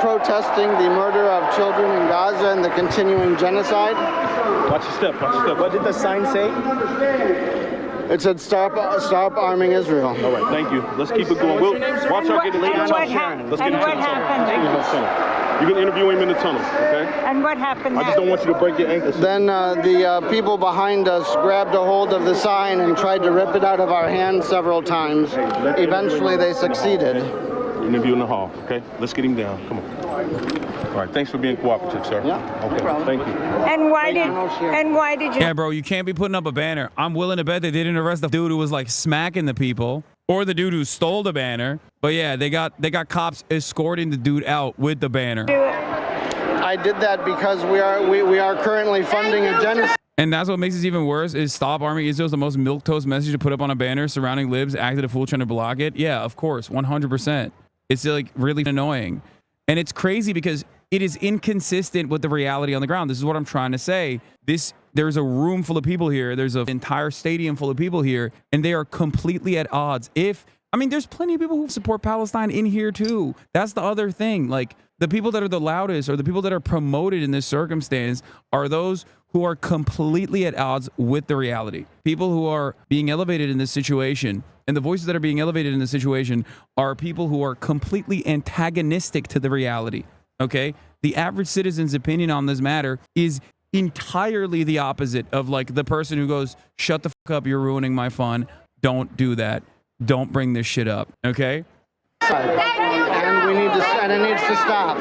protesting the murder of children in Gaza and the continuing genocide. Watch your step, watch your step. What did the sign say? It said, stop arming Israel. All right, thank you. Let's keep it going. We'll watch out get into the tunnel. Let's get into the tunnel. You can interview him in the tunnel, okay? And what happened? I just don't want you to break your ankles. Then the people behind us grabbed a hold of the sign and tried to rip it out of our hands several times. Eventually, they succeeded. Interview in the hall, okay? Let's get him down. Come on. All right, thanks for being cooperative, sir. Yeah, okay, thank you. And why did you? Yeah, bro, you can't be putting up a banner. I'm willing to bet they didn't arrest the dude who was like smacking the people or the dude who stole the banner. But yeah, they got cops escorting the dude out with the banner. I did that because we are currently funding a genocide. And that's what makes this even worse is stop arming Israel is the most milquetoast message to put up on a banner surrounding libs acted a fool trying to block it. Yeah, of course, 100%. It's like really annoying. And it's crazy because it is inconsistent with the reality on the ground. This is what I'm trying to say. There's a room full of people here. There's an entire stadium full of people here, and they are completely at odds. There's plenty of people who support Palestine in here too. That's the other thing. Like the people that are the loudest or the people that are promoted in this circumstance are those who are completely at odds with the reality. People who are being elevated in this situation. And the voices that are being elevated in this situation are people who are completely antagonistic to the reality, okay? The average citizen's opinion on this matter is entirely the opposite of like the person who goes, shut the fuck up, you're ruining my fun. Don't do that. Don't bring this shit up, okay? And it needs to stop.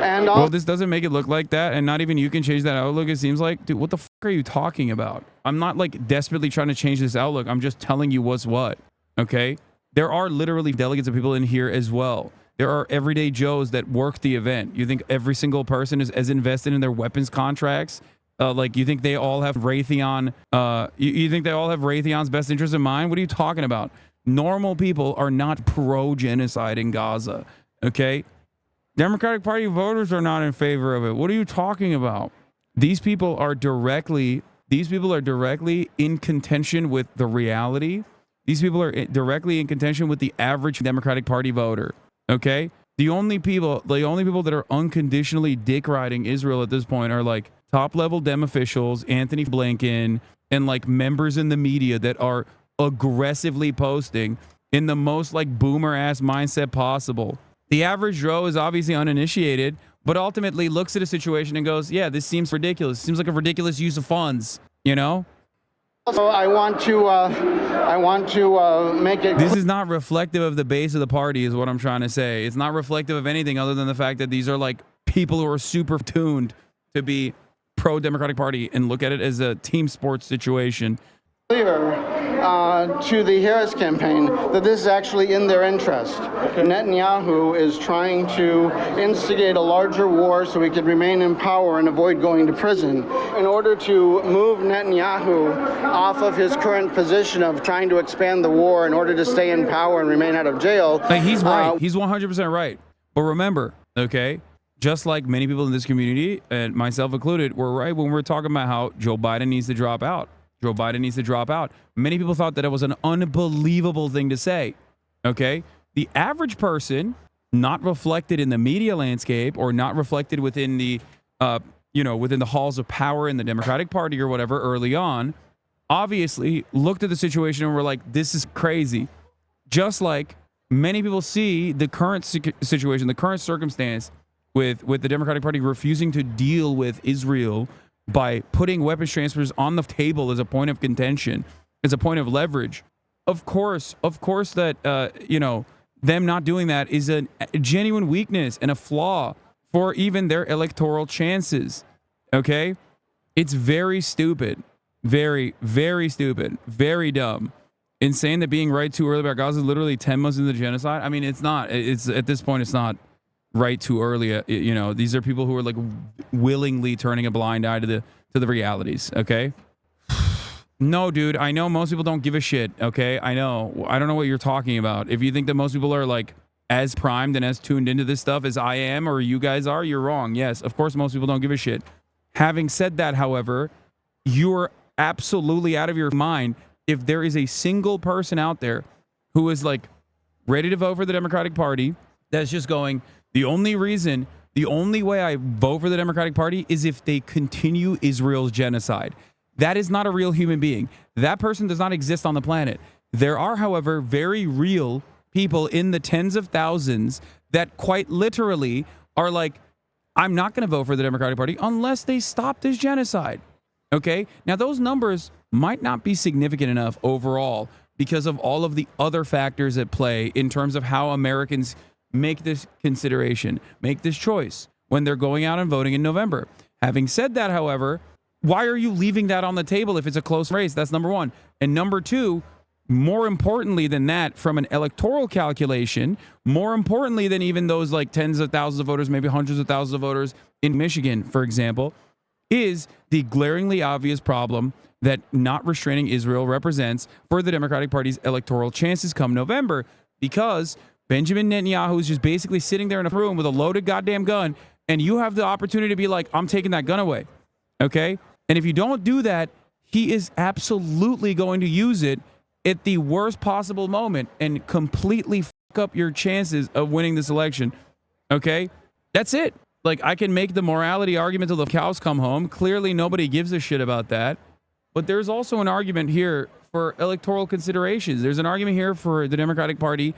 And well, this doesn't make it look like that, and not even you can change that outlook. It seems like, dude, what the fuck are you talking about? I'm not like desperately trying to change this outlook. I'm just telling you what's what, okay? There are literally delegates of people in here as well. There are everyday Joes that work the event. You think every single person is as invested in their weapons contracts? Like you think they all have Raytheon? You think they all have Raytheon's best interest in mind? What are you talking about? Normal people are not pro-genocide in Gaza, okay? Democratic Party voters are not in favor of it. What are you talking about? These people are directly in contention with the reality. These people are directly in contention with the average Democratic Party voter, okay? The only people that are unconditionally dick riding Israel at this point are like top-level Dem officials, Anthony Blinken, and like members in the media that are aggressively posting in the most like boomer ass mindset possible. The average Joe is obviously uninitiated, but ultimately looks at a situation and goes, yeah, this seems ridiculous. It seems like a ridiculous use of funds, you know? So I want to make it. This is not reflective of the base of the party is what I'm trying to say. It's not reflective of anything other than the fact that these are like people who are super tuned to be pro-Democratic Party and look at it as a team sports situation. Clear to the Harris campaign that this is actually in their interest. Okay. Netanyahu is trying to instigate a larger war so he could remain in power and avoid going to prison. In order to move Netanyahu off of his current position of trying to expand the war in order to stay in power and remain out of jail. He's right. He's 100% right. But remember, okay, just like many people in this community, and myself included, we're right when we're talking about how Joe Biden needs to drop out. Joe Biden needs to drop out. Many people thought that it was an unbelievable thing to say. Okay? The average person, not reflected in the media landscape or not reflected within the, within the halls of power in the Democratic Party or whatever early on, obviously looked at the situation and were like, this is crazy. Just like many people see the current situation, the current circumstance with the Democratic Party refusing to deal with Israel by putting weapons transfers on the table as a point of contention It's a point of leverage. Of course that, you know, them not doing that is a genuine weakness and a flaw for even their electoral chances. Okay? It's very stupid. Very, very stupid. Very dumb. Insane that being right too early about Gaza is literally 10 months into the genocide. I mean, it's not. It's at this point, it's not right too early. You know, these are people who are like willingly turning a blind eye to the realities. Okay. No, dude. I know most people don't give a shit. Okay. I know. I don't know what you're talking about. If you think that most people are like as primed and as tuned into this stuff as I am or you guys are, you're wrong. Yes, of course, most people don't give a shit. Having said that, however, you're absolutely out of your mind if there is a single person out there who is like ready to vote for the Democratic Party that's just going, the only way I vote for the Democratic Party is if they continue Israel's genocide. That is not a real human being. That person does not exist on the planet. There are, however, very real people in the tens of thousands that quite literally are like, I'm not going to vote for the Democratic Party unless they stop this genocide. Okay? Now, those numbers might not be significant enough overall because of all of the other factors at play in terms of how Americans make this consideration, make this choice when they're going out and voting in November. Having said that, however, why are you leaving that on the table if it's a close race? That's number one. And number two, more importantly than that, from an electoral calculation, more importantly than even those like tens of thousands of voters, maybe hundreds of thousands of voters in Michigan, for example, is the glaringly obvious problem that not restraining Israel represents for the Democratic Party's electoral chances come November, because Benjamin Netanyahu is just basically sitting there in a room with a loaded goddamn gun, and you have the opportunity to be like, I'm taking that gun away. Okay? And if you don't do that, he is absolutely going to use it at the worst possible moment and completely fuck up your chances of winning this election. Okay? That's it. Like, I can make the morality argument till the cows come home. Clearly, nobody gives a shit about that. But there's also an argument here for electoral considerations. There's an argument here for the Democratic Party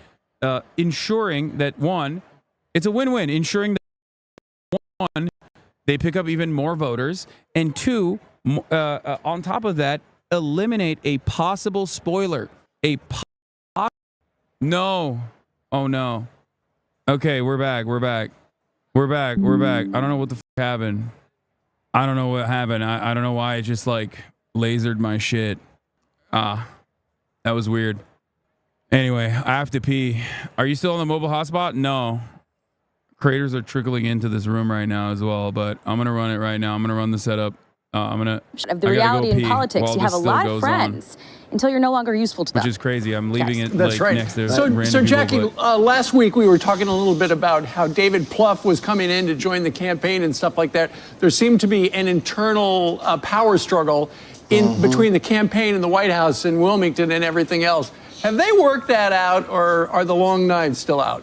ensuring that, one, it's a win-win, ensuring that, one, they pick up even more voters, and two, on top of that, eliminate a possible spoiler. No. Oh, no. Okay, we're back. I don't know what the fuck happened. I don't know what happened. I don't know why it just like lasered my shit. That was weird. Anyway, I have to pee. Are you still on the mobile hotspot? No. Craters are trickling into this room right now as well, but I'm going to run it right now. I'm going to run the setup. Of the reality in politics, you have a lot of friends until you're no longer useful to them. Which is crazy. I'm leaving it That's like right. next to So Jackie, last week we were talking a little bit about how David Plouffe was coming in to join the campaign and stuff like that. There seemed to be an internal power struggle in between the campaign and the White House in Wilmington and everything else. Have they worked that out, or are the long knives still out?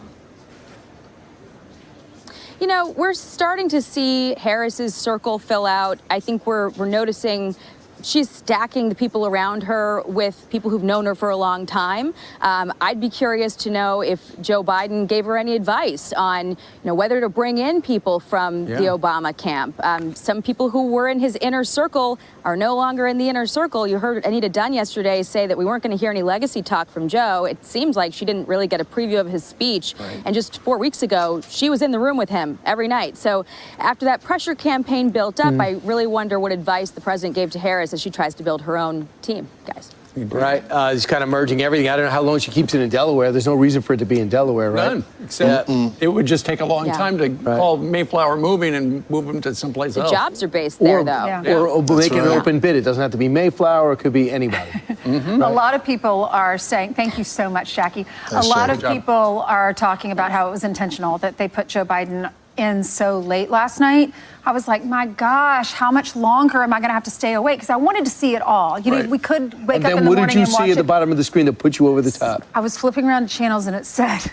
You know, we're starting to see Harris's circle fill out. I think we're noticing she's stacking the people around her with people who've known her for a long time. I'd be curious to know if Joe Biden gave her any advice on, you know, whether to bring in people from the Obama camp. Some people who were in his inner circle are no longer in the inner circle. You heard Anita Dunn yesterday say that we weren't going to hear any legacy talk from Joe. It seems like she didn't really get a preview of his speech. Right. And just 4 weeks ago, she was in the room with him every night. So after that pressure campaign built up, I really wonder what advice the president gave to Harris as she tries to build her own team, guys. Right. He's kind of merging everything. I don't know how long she keeps it in Delaware. There's no reason for it to be in Delaware, right? None. Except it would just take a long time to call Mayflower moving and move them to someplace else. The jobs are based there, though. Or make it an open bid. It doesn't have to be Mayflower. It could be anybody. A lot of people are saying, thank you so much, Jackie. A lot of people are talking about how it was intentional that they put Joe Biden in so late last night. I was like, my gosh, how much longer am I going to have to stay awake? Because I wanted to see it all. You know, we could wake up in the morning and watch it. What did you see at the bottom of the screen that put you over the top? I was flipping around the channels and it said,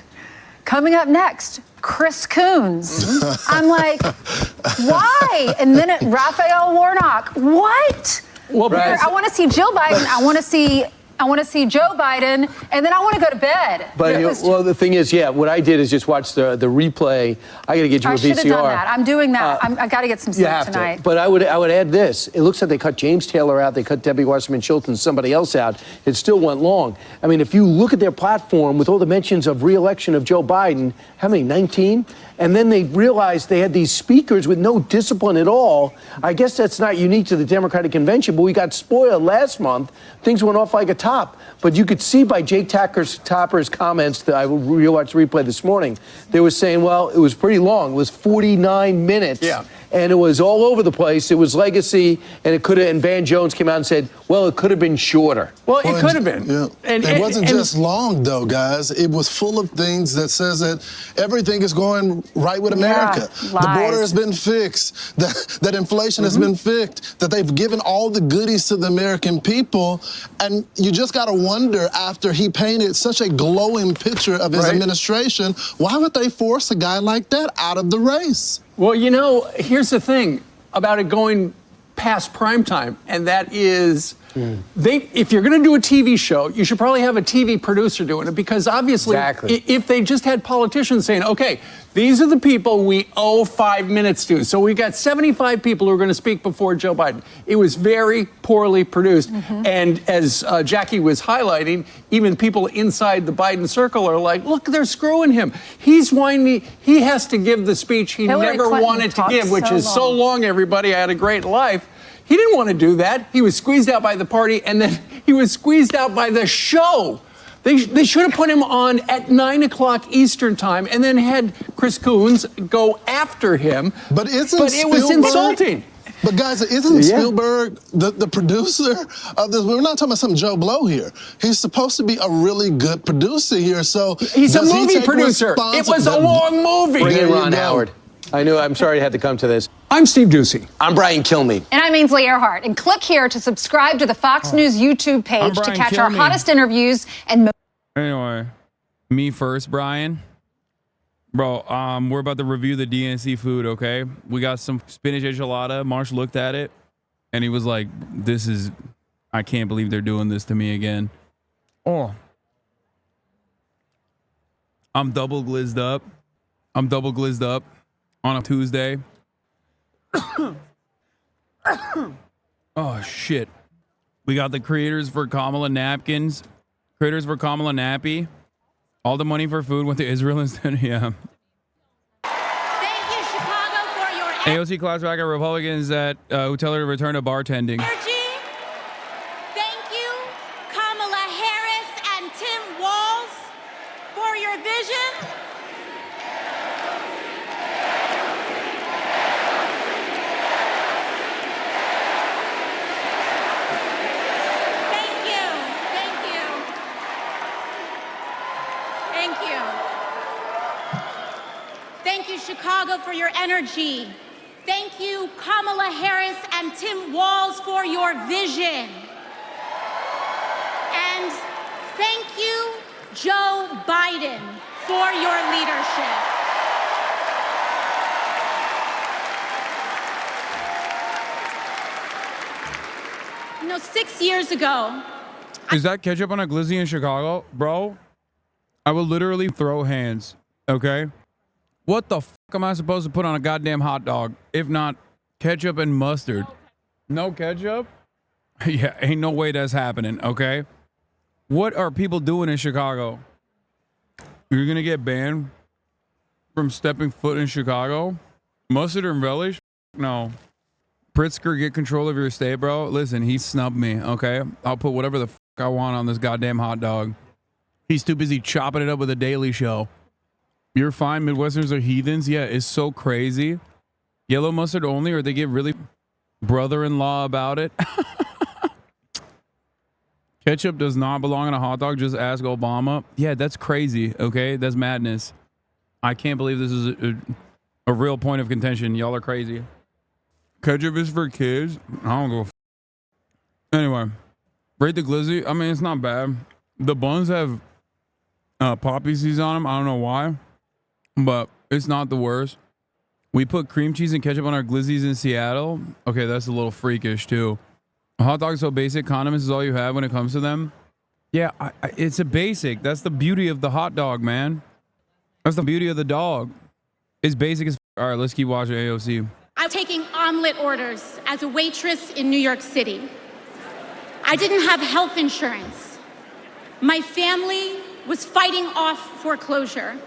coming up next, Chris Coons. I'm like, why? And then Raphael Warnock. What? Well, I want to see Jill Biden. I want to see I want to see Joe Biden, and then I want to go to bed. But well, the thing is, yeah, what I did is just watch the replay. I got to get you a VCR. I should have done that. I'm doing that. I got to get some sleep tonight. But I would add this. It looks like they cut James Taylor out. They cut Debbie Wasserman Schultz and somebody else out. It still went long. I mean, if you look at their platform with all the mentions of re-election of Joe Biden, how many, 19? And then they realized they had these speakers with no discipline at all. I guess that's not unique to the Democratic Convention, but we got spoiled last month. Things went off like a top. But you could see by Jake Tapper's comments that I rewatched the replay this morning, they were saying, well, it was pretty long. It was 49 minutes. Yeah. And it was all over the place. It was legacy, and it could have. And Van Jones came out and said, "Well, it could have been shorter." Well, it could have been. Yeah. And it wasn't just long, though, guys. It was full of things that says that everything is going right with America. Yeah, the border has been fixed. That inflation has been fixed. That they've given all the goodies to the American people, and you just got to wonder, after he painted such a glowing picture of his administration, why would they force a guy like that out of the race? Well, you know, here's the thing about it going past prime time, and that is if you're going to do a TV show, you should probably have a TV producer doing it, because obviously if they just had politicians saying, okay, these are the people we owe 5 minutes to. So we got 75 people who are going to speak before Joe Biden. It was very poorly produced. And as Jackie was highlighting, even people inside the Biden circle are like, look, they're screwing him. He's whiny. He has to give the speech he never wanted to give, which is so long, everybody. I had a great life. He didn't want to do that. He was squeezed out by the party, and then he was squeezed out by the show. They should have put him on at 9 o'clock Eastern time and then had Chris Coons go after him. But it was insulting. But guys, isn't Spielberg the producer of this? We're not talking about some Joe Blow here. He's supposed to be a really good producer here. So he's a movie producer. It was a long movie. Bring in Ron Howard. I'm sorry I had to come to this. I'm Steve Ducey. I'm Brian Kilmeade. And I'm Ainsley Earhart. And click here to subscribe to the Fox News YouTube page to catch our hottest interviews and Anyway, me first, Brian. Bro, we're about to review the DNC food, okay? We got some spinach enchilada. Marsh looked at it, and he was like, I can't believe they're doing this to me again. Oh. I'm double glizzed up. On a Tuesday. Oh, shit. We got the creators for Kamala napkins. Creators for Kamala Nappy. All the money for food went to Israel instead. Yeah. Thank you, Chicago, for your AOC class back at Republicans that who tell her to return to bartending. energy. Thank you, Kamala Harris and Tim Walz, for your vision. Thank you, Chicago, for your energy. Thank you, Kamala Harris and Tim Walz, for your vision. And thank you, Joe Biden, for your leadership. You know, 6 years ago... Is that ketchup on a glizzy in Chicago? Bro, I will literally throw hands, okay? What the fuck am I supposed to put on a goddamn hot dog if not ketchup and mustard? No ketchup? Yeah, ain't no way that's happening, okay? What are people doing in Chicago? You're gonna get banned from stepping foot in Chicago? Mustard and relish? No. Pritzker, get control of your state, bro. Listen, he snubbed me, okay? I'll put whatever the fuck I want on this goddamn hot dog. He's too busy chopping it up with a Daily Show. You're fine. Midwesterners are heathens. Yeah, it's so crazy. Yellow mustard only, or they get really brother-in-law about it. Ketchup does not belong on a hot dog. Just ask Obama. Yeah, that's crazy. Okay, that's madness. I can't believe this is a real point of contention. Y'all are crazy. Ketchup is for kids. I don't go. Anyway, rate the glizzy. I mean, it's not bad. The buns have poppy seeds on them. I don't know why, but it's not the worst. We put cream cheese and ketchup on our glizzies in Seattle. Okay, that's a little freakish too. A hot dog so basic, condiments is all you have when it comes to them. Yeah, it's a basic. That's the beauty of the hot dog, man. That's the beauty of the dog. It's basic as. All right, let's keep watching AOC. I'm taking omelet orders as a waitress in New York City. I didn't have health insurance. My family was fighting off foreclosure.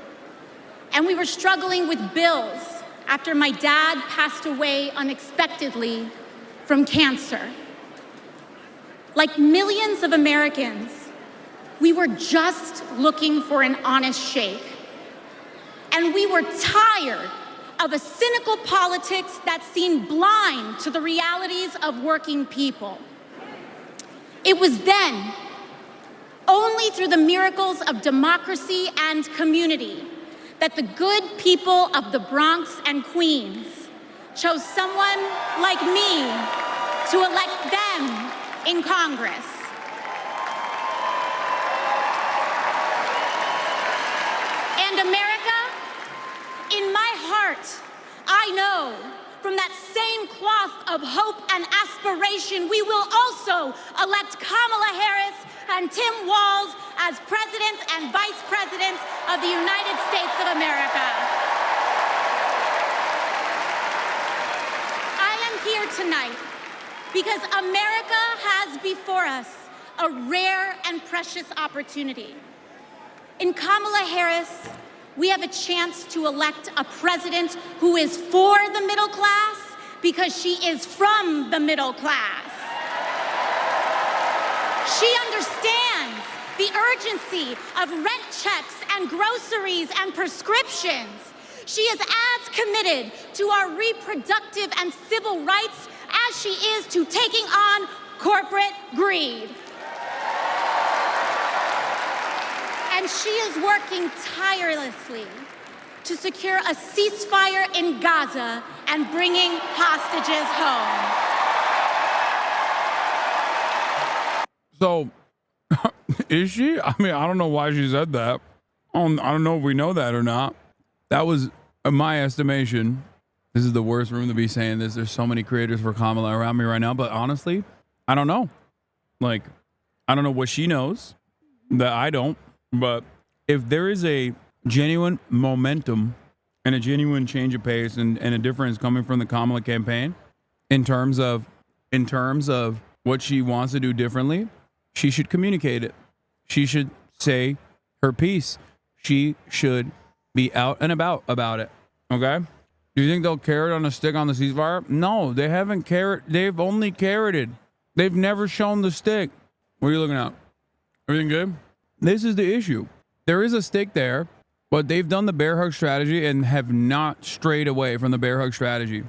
And we were struggling with bills after my dad passed away unexpectedly from cancer. Like millions of Americans, we were just looking for an honest shake. And we were tired of a cynical politics that seemed blind to the realities of working people. It was then, only through the miracles of democracy and community, that the good people of the Bronx and Queens chose someone like me to elect them in Congress. And America, in my heart, I know from that same cloth of hope and aspiration, we will also elect Kamala Harris and Tim Walz as President and Vice President of the United States of America. I am here tonight because America has before us a rare and precious opportunity. In Kamala Harris, we have a chance to elect a president who is for the middle class because she is from the middle class. She understands the urgency of rent checks and groceries and prescriptions. She is as committed to our reproductive and civil rights as she is to taking on corporate greed. And she is working tirelessly to secure a ceasefire in Gaza and bringing hostages home. So, is she? I mean, I don't know why she said that. I don't know if we know that or not. That was my estimation. This is the worst room to be saying this. There's so many creators for Kamala around me right now, but honestly, I don't know. Like, I don't know what she knows that I don't. But if there is a genuine momentum and a genuine change of pace and a difference coming from the Kamala campaign in terms of what she wants to do differently, she should communicate it. She should say her piece. She should be out and about it. Okay? Do you think they'll carrot on a stick on the ceasefire? No, they haven't carrot. They've only carroted. They've never shown the stick. What are you looking at? Everything good? This is the issue. There is a stick there, but they've done the bear hug strategy and have not strayed away from the bear hug strategy.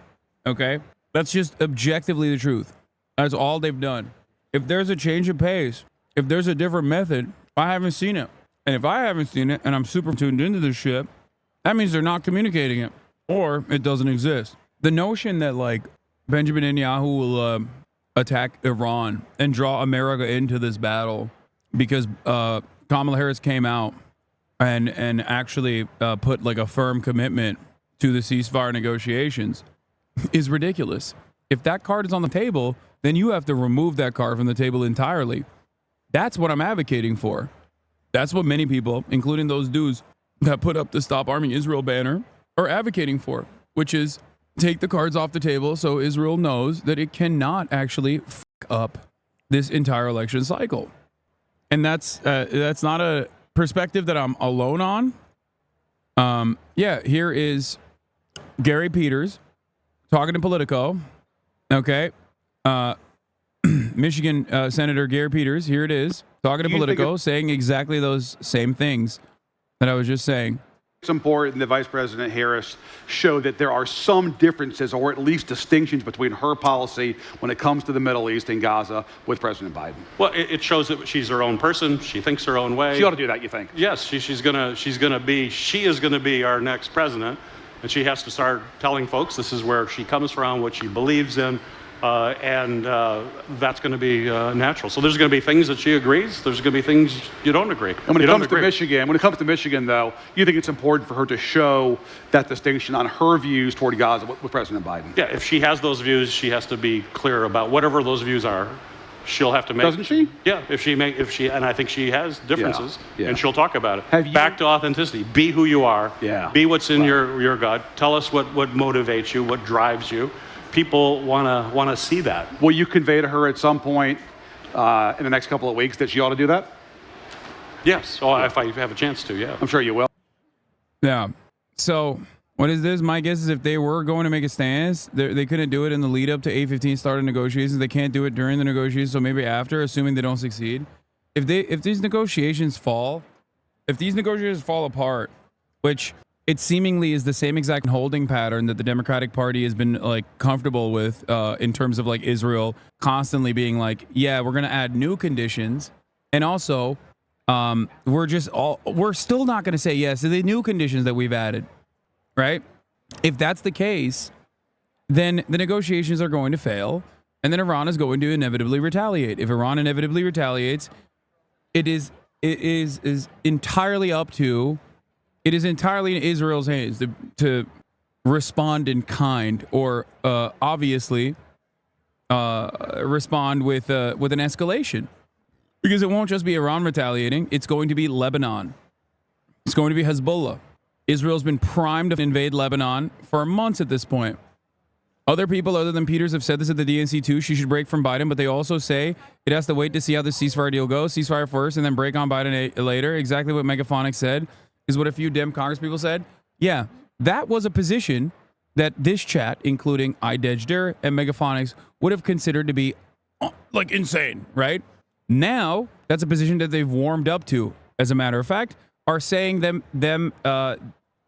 Okay? That's just objectively the truth. That's all they've done. If there's a change of pace, if there's a different method, I haven't seen it. And if I haven't seen it and I'm super tuned into this shit, that means they're not communicating it or it doesn't exist. The notion that like Benjamin Netanyahu will attack Iran and draw America into this battle because Kamala Harris came out and actually put like a firm commitment to the ceasefire negotiations is ridiculous. If that card is on the table, then you have to remove that card from the table entirely. That's what I'm advocating for. That's what many people, including those dudes that put up the Stop Arming Israel banner, are advocating for, which is take the cards off the table so Israel knows that it cannot actually fuck up this entire election cycle. And that's not a perspective that I'm alone on. Yeah, here is Gary Peters talking to Politico. Okay. Michigan Senator Gary Peters, here it is, talking to Politico, saying exactly those same things that I was just saying. It's important that Vice President Harris show that there are some differences or at least distinctions between her policy when it comes to the Middle East and Gaza with President Biden. Well, it shows that she's her own person. She thinks her own way. She ought to do that, you think? Yes, she is gonna be our next president, and she has to start telling folks this is where she comes from, what she believes in. And that's going to be natural. So there's going to be things that she agrees. There's going to be things you don't agree. And when it comes to Michigan, though, you think it's important for her to show that distinction on her views toward Gaza with President Biden? Yeah, if she has those views, she has to be clear about whatever those views are. she'll have to make. Doesn't she? Yeah, if she, and I think she has differences, Yeah. and she'll talk about it. Back to authenticity. Be who you are. Yeah. Be what's in your gut. Tell us what motivates you, what drives you. People wanna see that. Will you convey to her at some point in the next couple of weeks that she ought to do that? Yes. Oh, if I have a chance to, yeah. I'm sure you will. Yeah. So what is this? My guess is if they were going to make a stance, they couldn't do it in the lead up to 8/15 start of negotiations. They can't do it during the negotiations. So maybe after, assuming they don't succeed. If these negotiations fall apart, which it seemingly is the same exact holding pattern that the Democratic Party has been like comfortable with in terms of like Israel constantly being like, yeah, we're going to add new conditions. And also, we're still not going to say yes to the new conditions that we've added. Right? If that's the case, then the negotiations are going to fail, and then Iran is going to inevitably retaliate. If Iran inevitably retaliates, it is entirely in Israel's hands to respond in kind, or obviously respond with an escalation, because it won't just be Iran retaliating. It's going to be Lebanon. It's going to be Hezbollah. Israel's been primed to invade Lebanon for months at this point. Other people other than Peters have said this at the DNC too. She should break from Biden, but they also say it has to wait to see how the ceasefire deal goes. Ceasefire first and then break on Biden later. Exactly what Megaphonic said is what a few Dem Congress people said. Yeah, that was a position that this chat, including iDedger and Megaphonics, would have considered to be like insane, right? Now, that's a position that they've warmed up to. As a matter of fact, are saying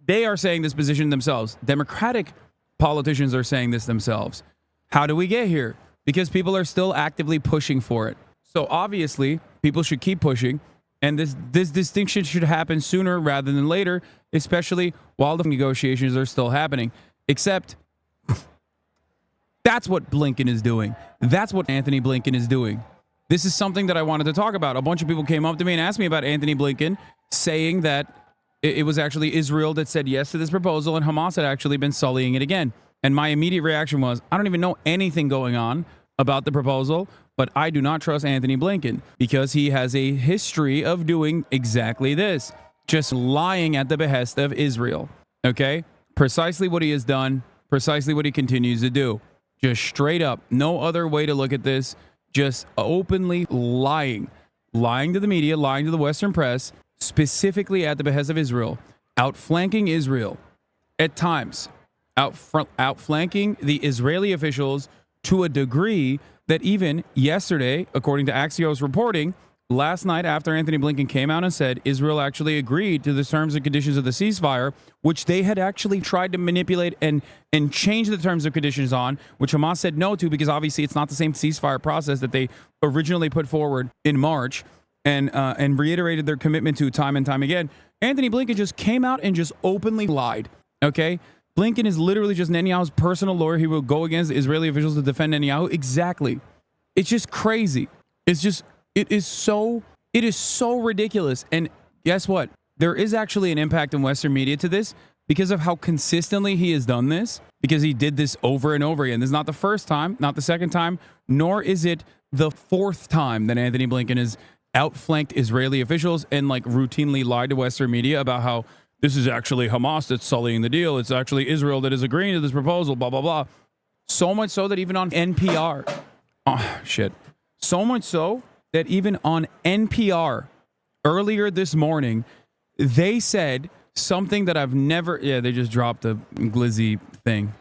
they are saying this position themselves. Democratic politicians are saying this themselves. How do we get here? Because people are still actively pushing for it. So obviously, people should keep pushing, and this distinction should happen sooner rather than later, especially while the negotiations are still happening. Except that's what Blinken is doing. That's what Anthony Blinken is doing. This is something that I wanted to talk about. A bunch of people came up to me and asked me about Anthony Blinken, saying that it was actually Israel that said yes to this proposal and Hamas had actually been sullying it again. And my immediate reaction was, I don't even know anything going on about the proposal, but I do not trust Anthony Blinken because he has a history of doing exactly this, just lying at the behest of Israel. Okay? Precisely what he has done, precisely what he continues to do. Just straight up, no other way to look at this, just openly lying to the media, lying to the Western press, specifically at the behest of Israel, outflanking Israel at times, outflanking the Israeli officials to a degree that even yesterday, according to Axios reporting, last night after Anthony Blinken came out and said Israel actually agreed to the terms and conditions of the ceasefire, which they had actually tried to manipulate and change the terms and conditions on, which Hamas said no to because obviously it's not the same ceasefire process that they originally put forward in March and reiterated their commitment to time and time again. Anthony Blinken just came out and just openly lied, okay? Blinken is literally just Netanyahu's personal lawyer. He will go against the Israeli officials to defend Netanyahu. Exactly. It's just crazy. It is so ridiculous. And guess what? There is actually an impact in Western media to this because of how consistently he has done this, because he did this over and over again. This is not the first time, not the second time, nor is it the fourth time that Anthony Blinken has outflanked Israeli officials and like routinely lied to Western media about how this is actually Hamas that's sullying the deal. It's actually Israel that is agreeing to this proposal, blah, blah, blah. So much so that even on NPR, so much so that even on NPR earlier this morning, they said something that I've never, they just dropped the glizzy thing.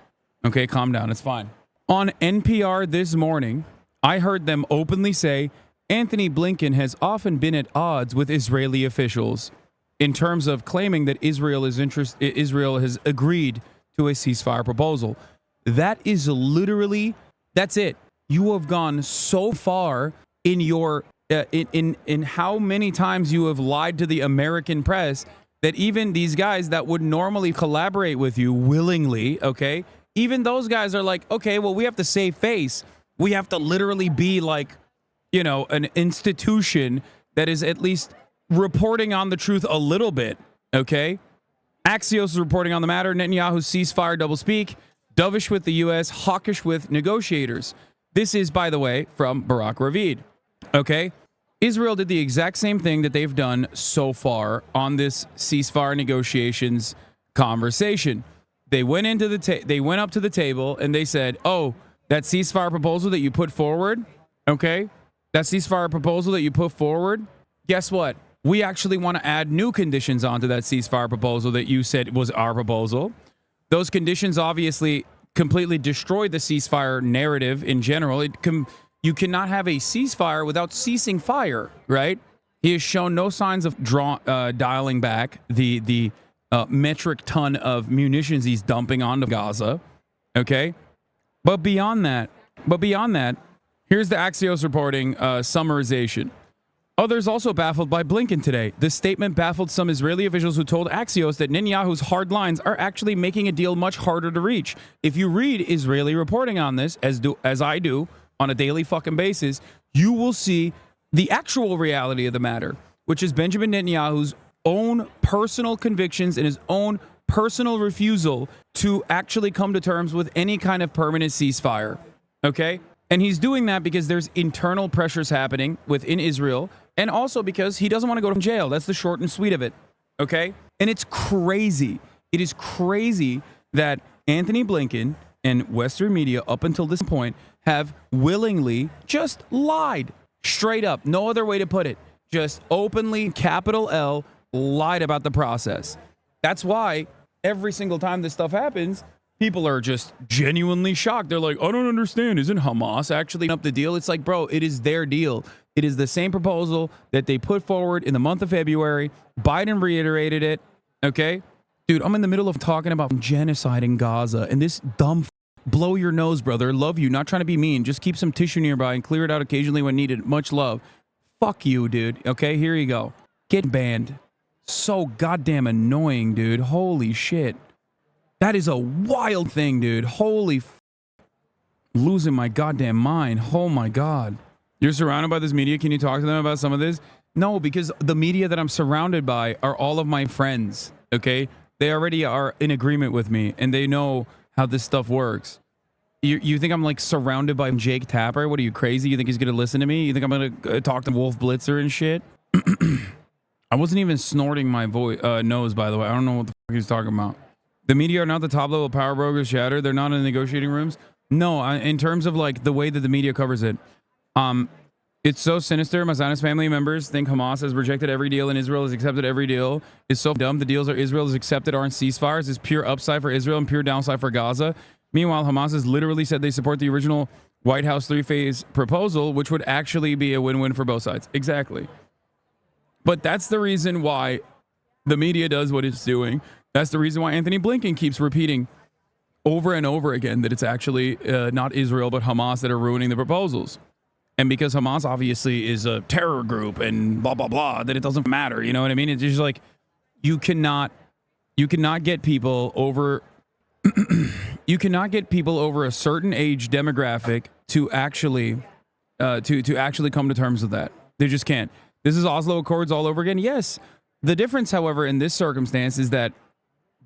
Okay, calm down. It's fine. On NPR this morning, I heard them openly say, Anthony Blinken has often been at odds with Israeli officials in terms of claiming that Israel has agreed to a ceasefire proposal. That is literally, that's it. You have gone so far in your in how many times you have lied to the American press that even these guys that would normally collaborate with you willingly, okay, even those guys are like, okay, well, we have to save face. We have to literally be like, you know, an institution that is at least reporting on the truth a little bit, okay? Axios is reporting on the matter. Netanyahu's ceasefire doublespeak, dovish with the U.S., hawkish with negotiators. This is, by the way, from Barak Ravid. Okay? Israel did the exact same thing that they've done so far on this ceasefire negotiations conversation. They went into they went up to the table and they said, "Oh, that ceasefire proposal that you put forward, okay? That ceasefire proposal that you put forward, guess what? We actually want to add new conditions onto that ceasefire proposal that you said was our proposal." Those conditions obviously completely destroy the ceasefire narrative in general. You cannot have a ceasefire without ceasing fire, right? He has shown no signs of dialing back the metric ton of munitions he's dumping onto Gaza, okay? But beyond that, here's the Axios reporting summarization. Others also baffled by Blinken today. This statement baffled some Israeli officials who told Axios that Netanyahu's hard lines are actually making a deal much harder to reach. If you read Israeli reporting on this, as I do on a daily fucking basis, you will see the actual reality of the matter, which is Benjamin Netanyahu's own personal convictions and his own personal refusal to actually come to terms with any kind of permanent ceasefire. Okay? And he's doing that because there's internal pressures happening within Israel, and also because he doesn't want to go to jail. That's the short and sweet of it. Okay? And it's crazy. It is crazy that Anthony Blinken and Western media up until this point have willingly just lied straight up. No other way to put it. Just openly, capital L, lied about the process. That's why every single time this stuff happens, people are just genuinely shocked. They're like, I don't understand. Isn't Hamas actually up the deal? It's like, bro, it is their deal. It is the same proposal that they put forward in the month of February. Biden reiterated it. Okay? Dude, I'm in the middle of talking about genocide in Gaza, and this dumb blow your nose, brother. Love you. Not trying to be mean. Just keep some tissue nearby and clear it out occasionally when needed. Much love. Fuck you, dude. Okay? Here you go. Get banned. So goddamn annoying, dude. Holy shit. That is a wild thing, dude. Holy losing my goddamn mind. Oh my God. You're surrounded by this media. Can you talk to them about some of this? No, because the media that I'm surrounded by are all of my friends. Okay? They already are in agreement with me and they know how this stuff works. You think I'm like surrounded by Jake Tapper? What are you, crazy? You think he's going to listen to me? You think I'm going to talk to Wolf Blitzer and shit? I wasn't even snorting my nose, by the way. I don't know what the fuck he's talking about. The media are not the top level power brokers chatter. They're not in the negotiating rooms. No, in terms of like the way that the media covers it. It's so sinister. Mazana's family members think Hamas has rejected every deal and Israel has accepted every deal. It's so dumb. The deals are Israel has accepted aren't ceasefires. It's pure upside for Israel and pure downside for Gaza. Meanwhile, Hamas has literally said they support the original White House 3-phase proposal, which would actually be a win-win for both sides. Exactly. But that's the reason why the media does what it's doing. That's the reason why Anthony Blinken keeps repeating over and over again that it's actually not Israel but Hamas that are ruining the proposals. And because Hamas obviously is a terror group and blah, blah, blah, that it doesn't matter. You know what I mean? It's just like you cannot get people over you cannot get people over a certain age demographic to actually to actually come to terms with that. They just can't. This is Oslo Accords all over again. Yes. The difference, however, in this circumstance is that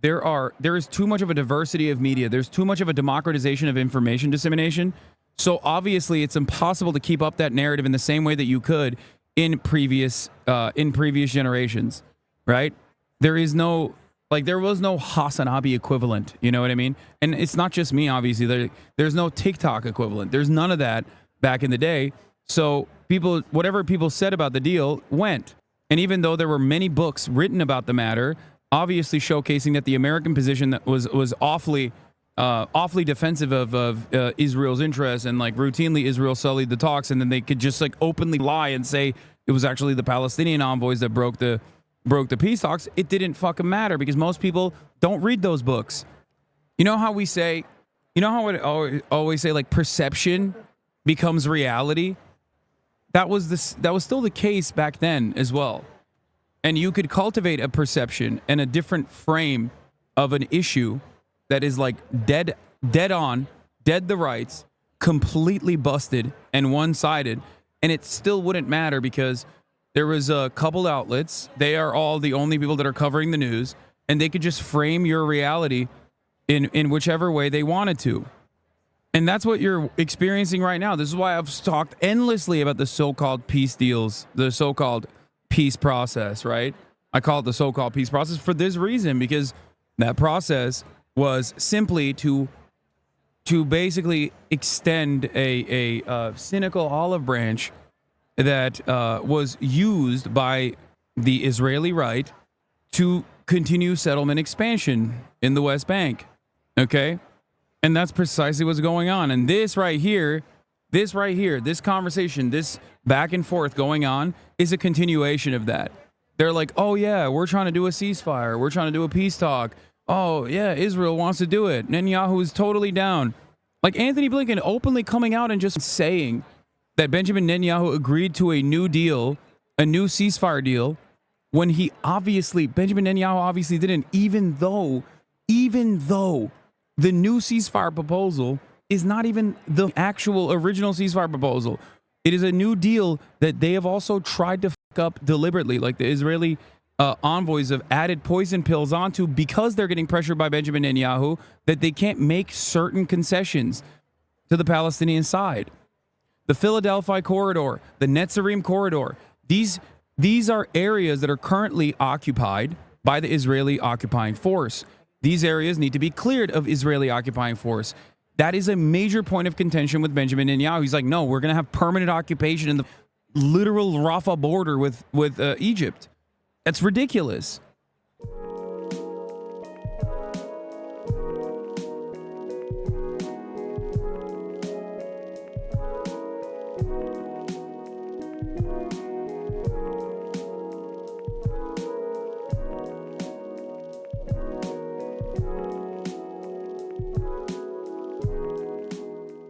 there is too much of a diversity of media. There's too much of a democratization of information dissemination. So obviously it's impossible to keep up that narrative in the same way that you could in previous generations, right? There was no Hasanabi equivalent, you know what I mean? And it's not just me, obviously. There's no TikTok equivalent. There's none of that back in the day. So whatever people said about the deal went. And even though there were many books written about the matter, obviously showcasing that the American position that was awfully defensive of Israel's interests, and like routinely Israel sullied the talks, and then they could just like openly lie and say it was actually the Palestinian envoys that broke the peace talks. It didn't fucking matter because most people don't read those books. You know how we say, you know how I always say like perception becomes reality? That was still the case back then as well. And you could cultivate a perception and a different frame of an issue that is like dead on, dead the rights, completely busted and one-sided, and it still wouldn't matter because there was a couple outlets. They are all the only people that are covering the news, and they could just frame your reality in whichever way they wanted to. And that's what you're experiencing right now. This is why I've talked endlessly about the so-called peace deals, the so-called peace process, right? I call it the so-called peace process for this reason, because that process was simply to basically extend a cynical olive branch that was used by the Israeli right to continue settlement expansion in the West Bank. Okay? And that's precisely what's going on. And this right here, this conversation, this back and forth going on is a continuation of that. They're like, oh yeah, we're trying to do a ceasefire. We're trying to do a peace talk. Oh yeah, Israel wants to do it. Netanyahu is totally down. Like Anthony Blinken openly coming out and just saying that Benjamin Netanyahu agreed to a new deal, a new ceasefire deal, when Benjamin Netanyahu obviously didn't, even though the new ceasefire proposal is not even the actual original ceasefire proposal. It is a new deal that they have also tried to fuck up deliberately, like the Israeli envoys have added poison pills onto because they're getting pressured by Benjamin Netanyahu that they can't make certain concessions to the Palestinian side. The Philadelphia corridor, the Netzarim corridor, these are areas that are currently occupied by the Israeli occupying force. These areas need to be cleared of Israeli occupying force. That is a major point of contention with Benjamin Netanyahu. He's like, no, we're going to have permanent occupation in the literal Rafah border with Egypt. That's ridiculous.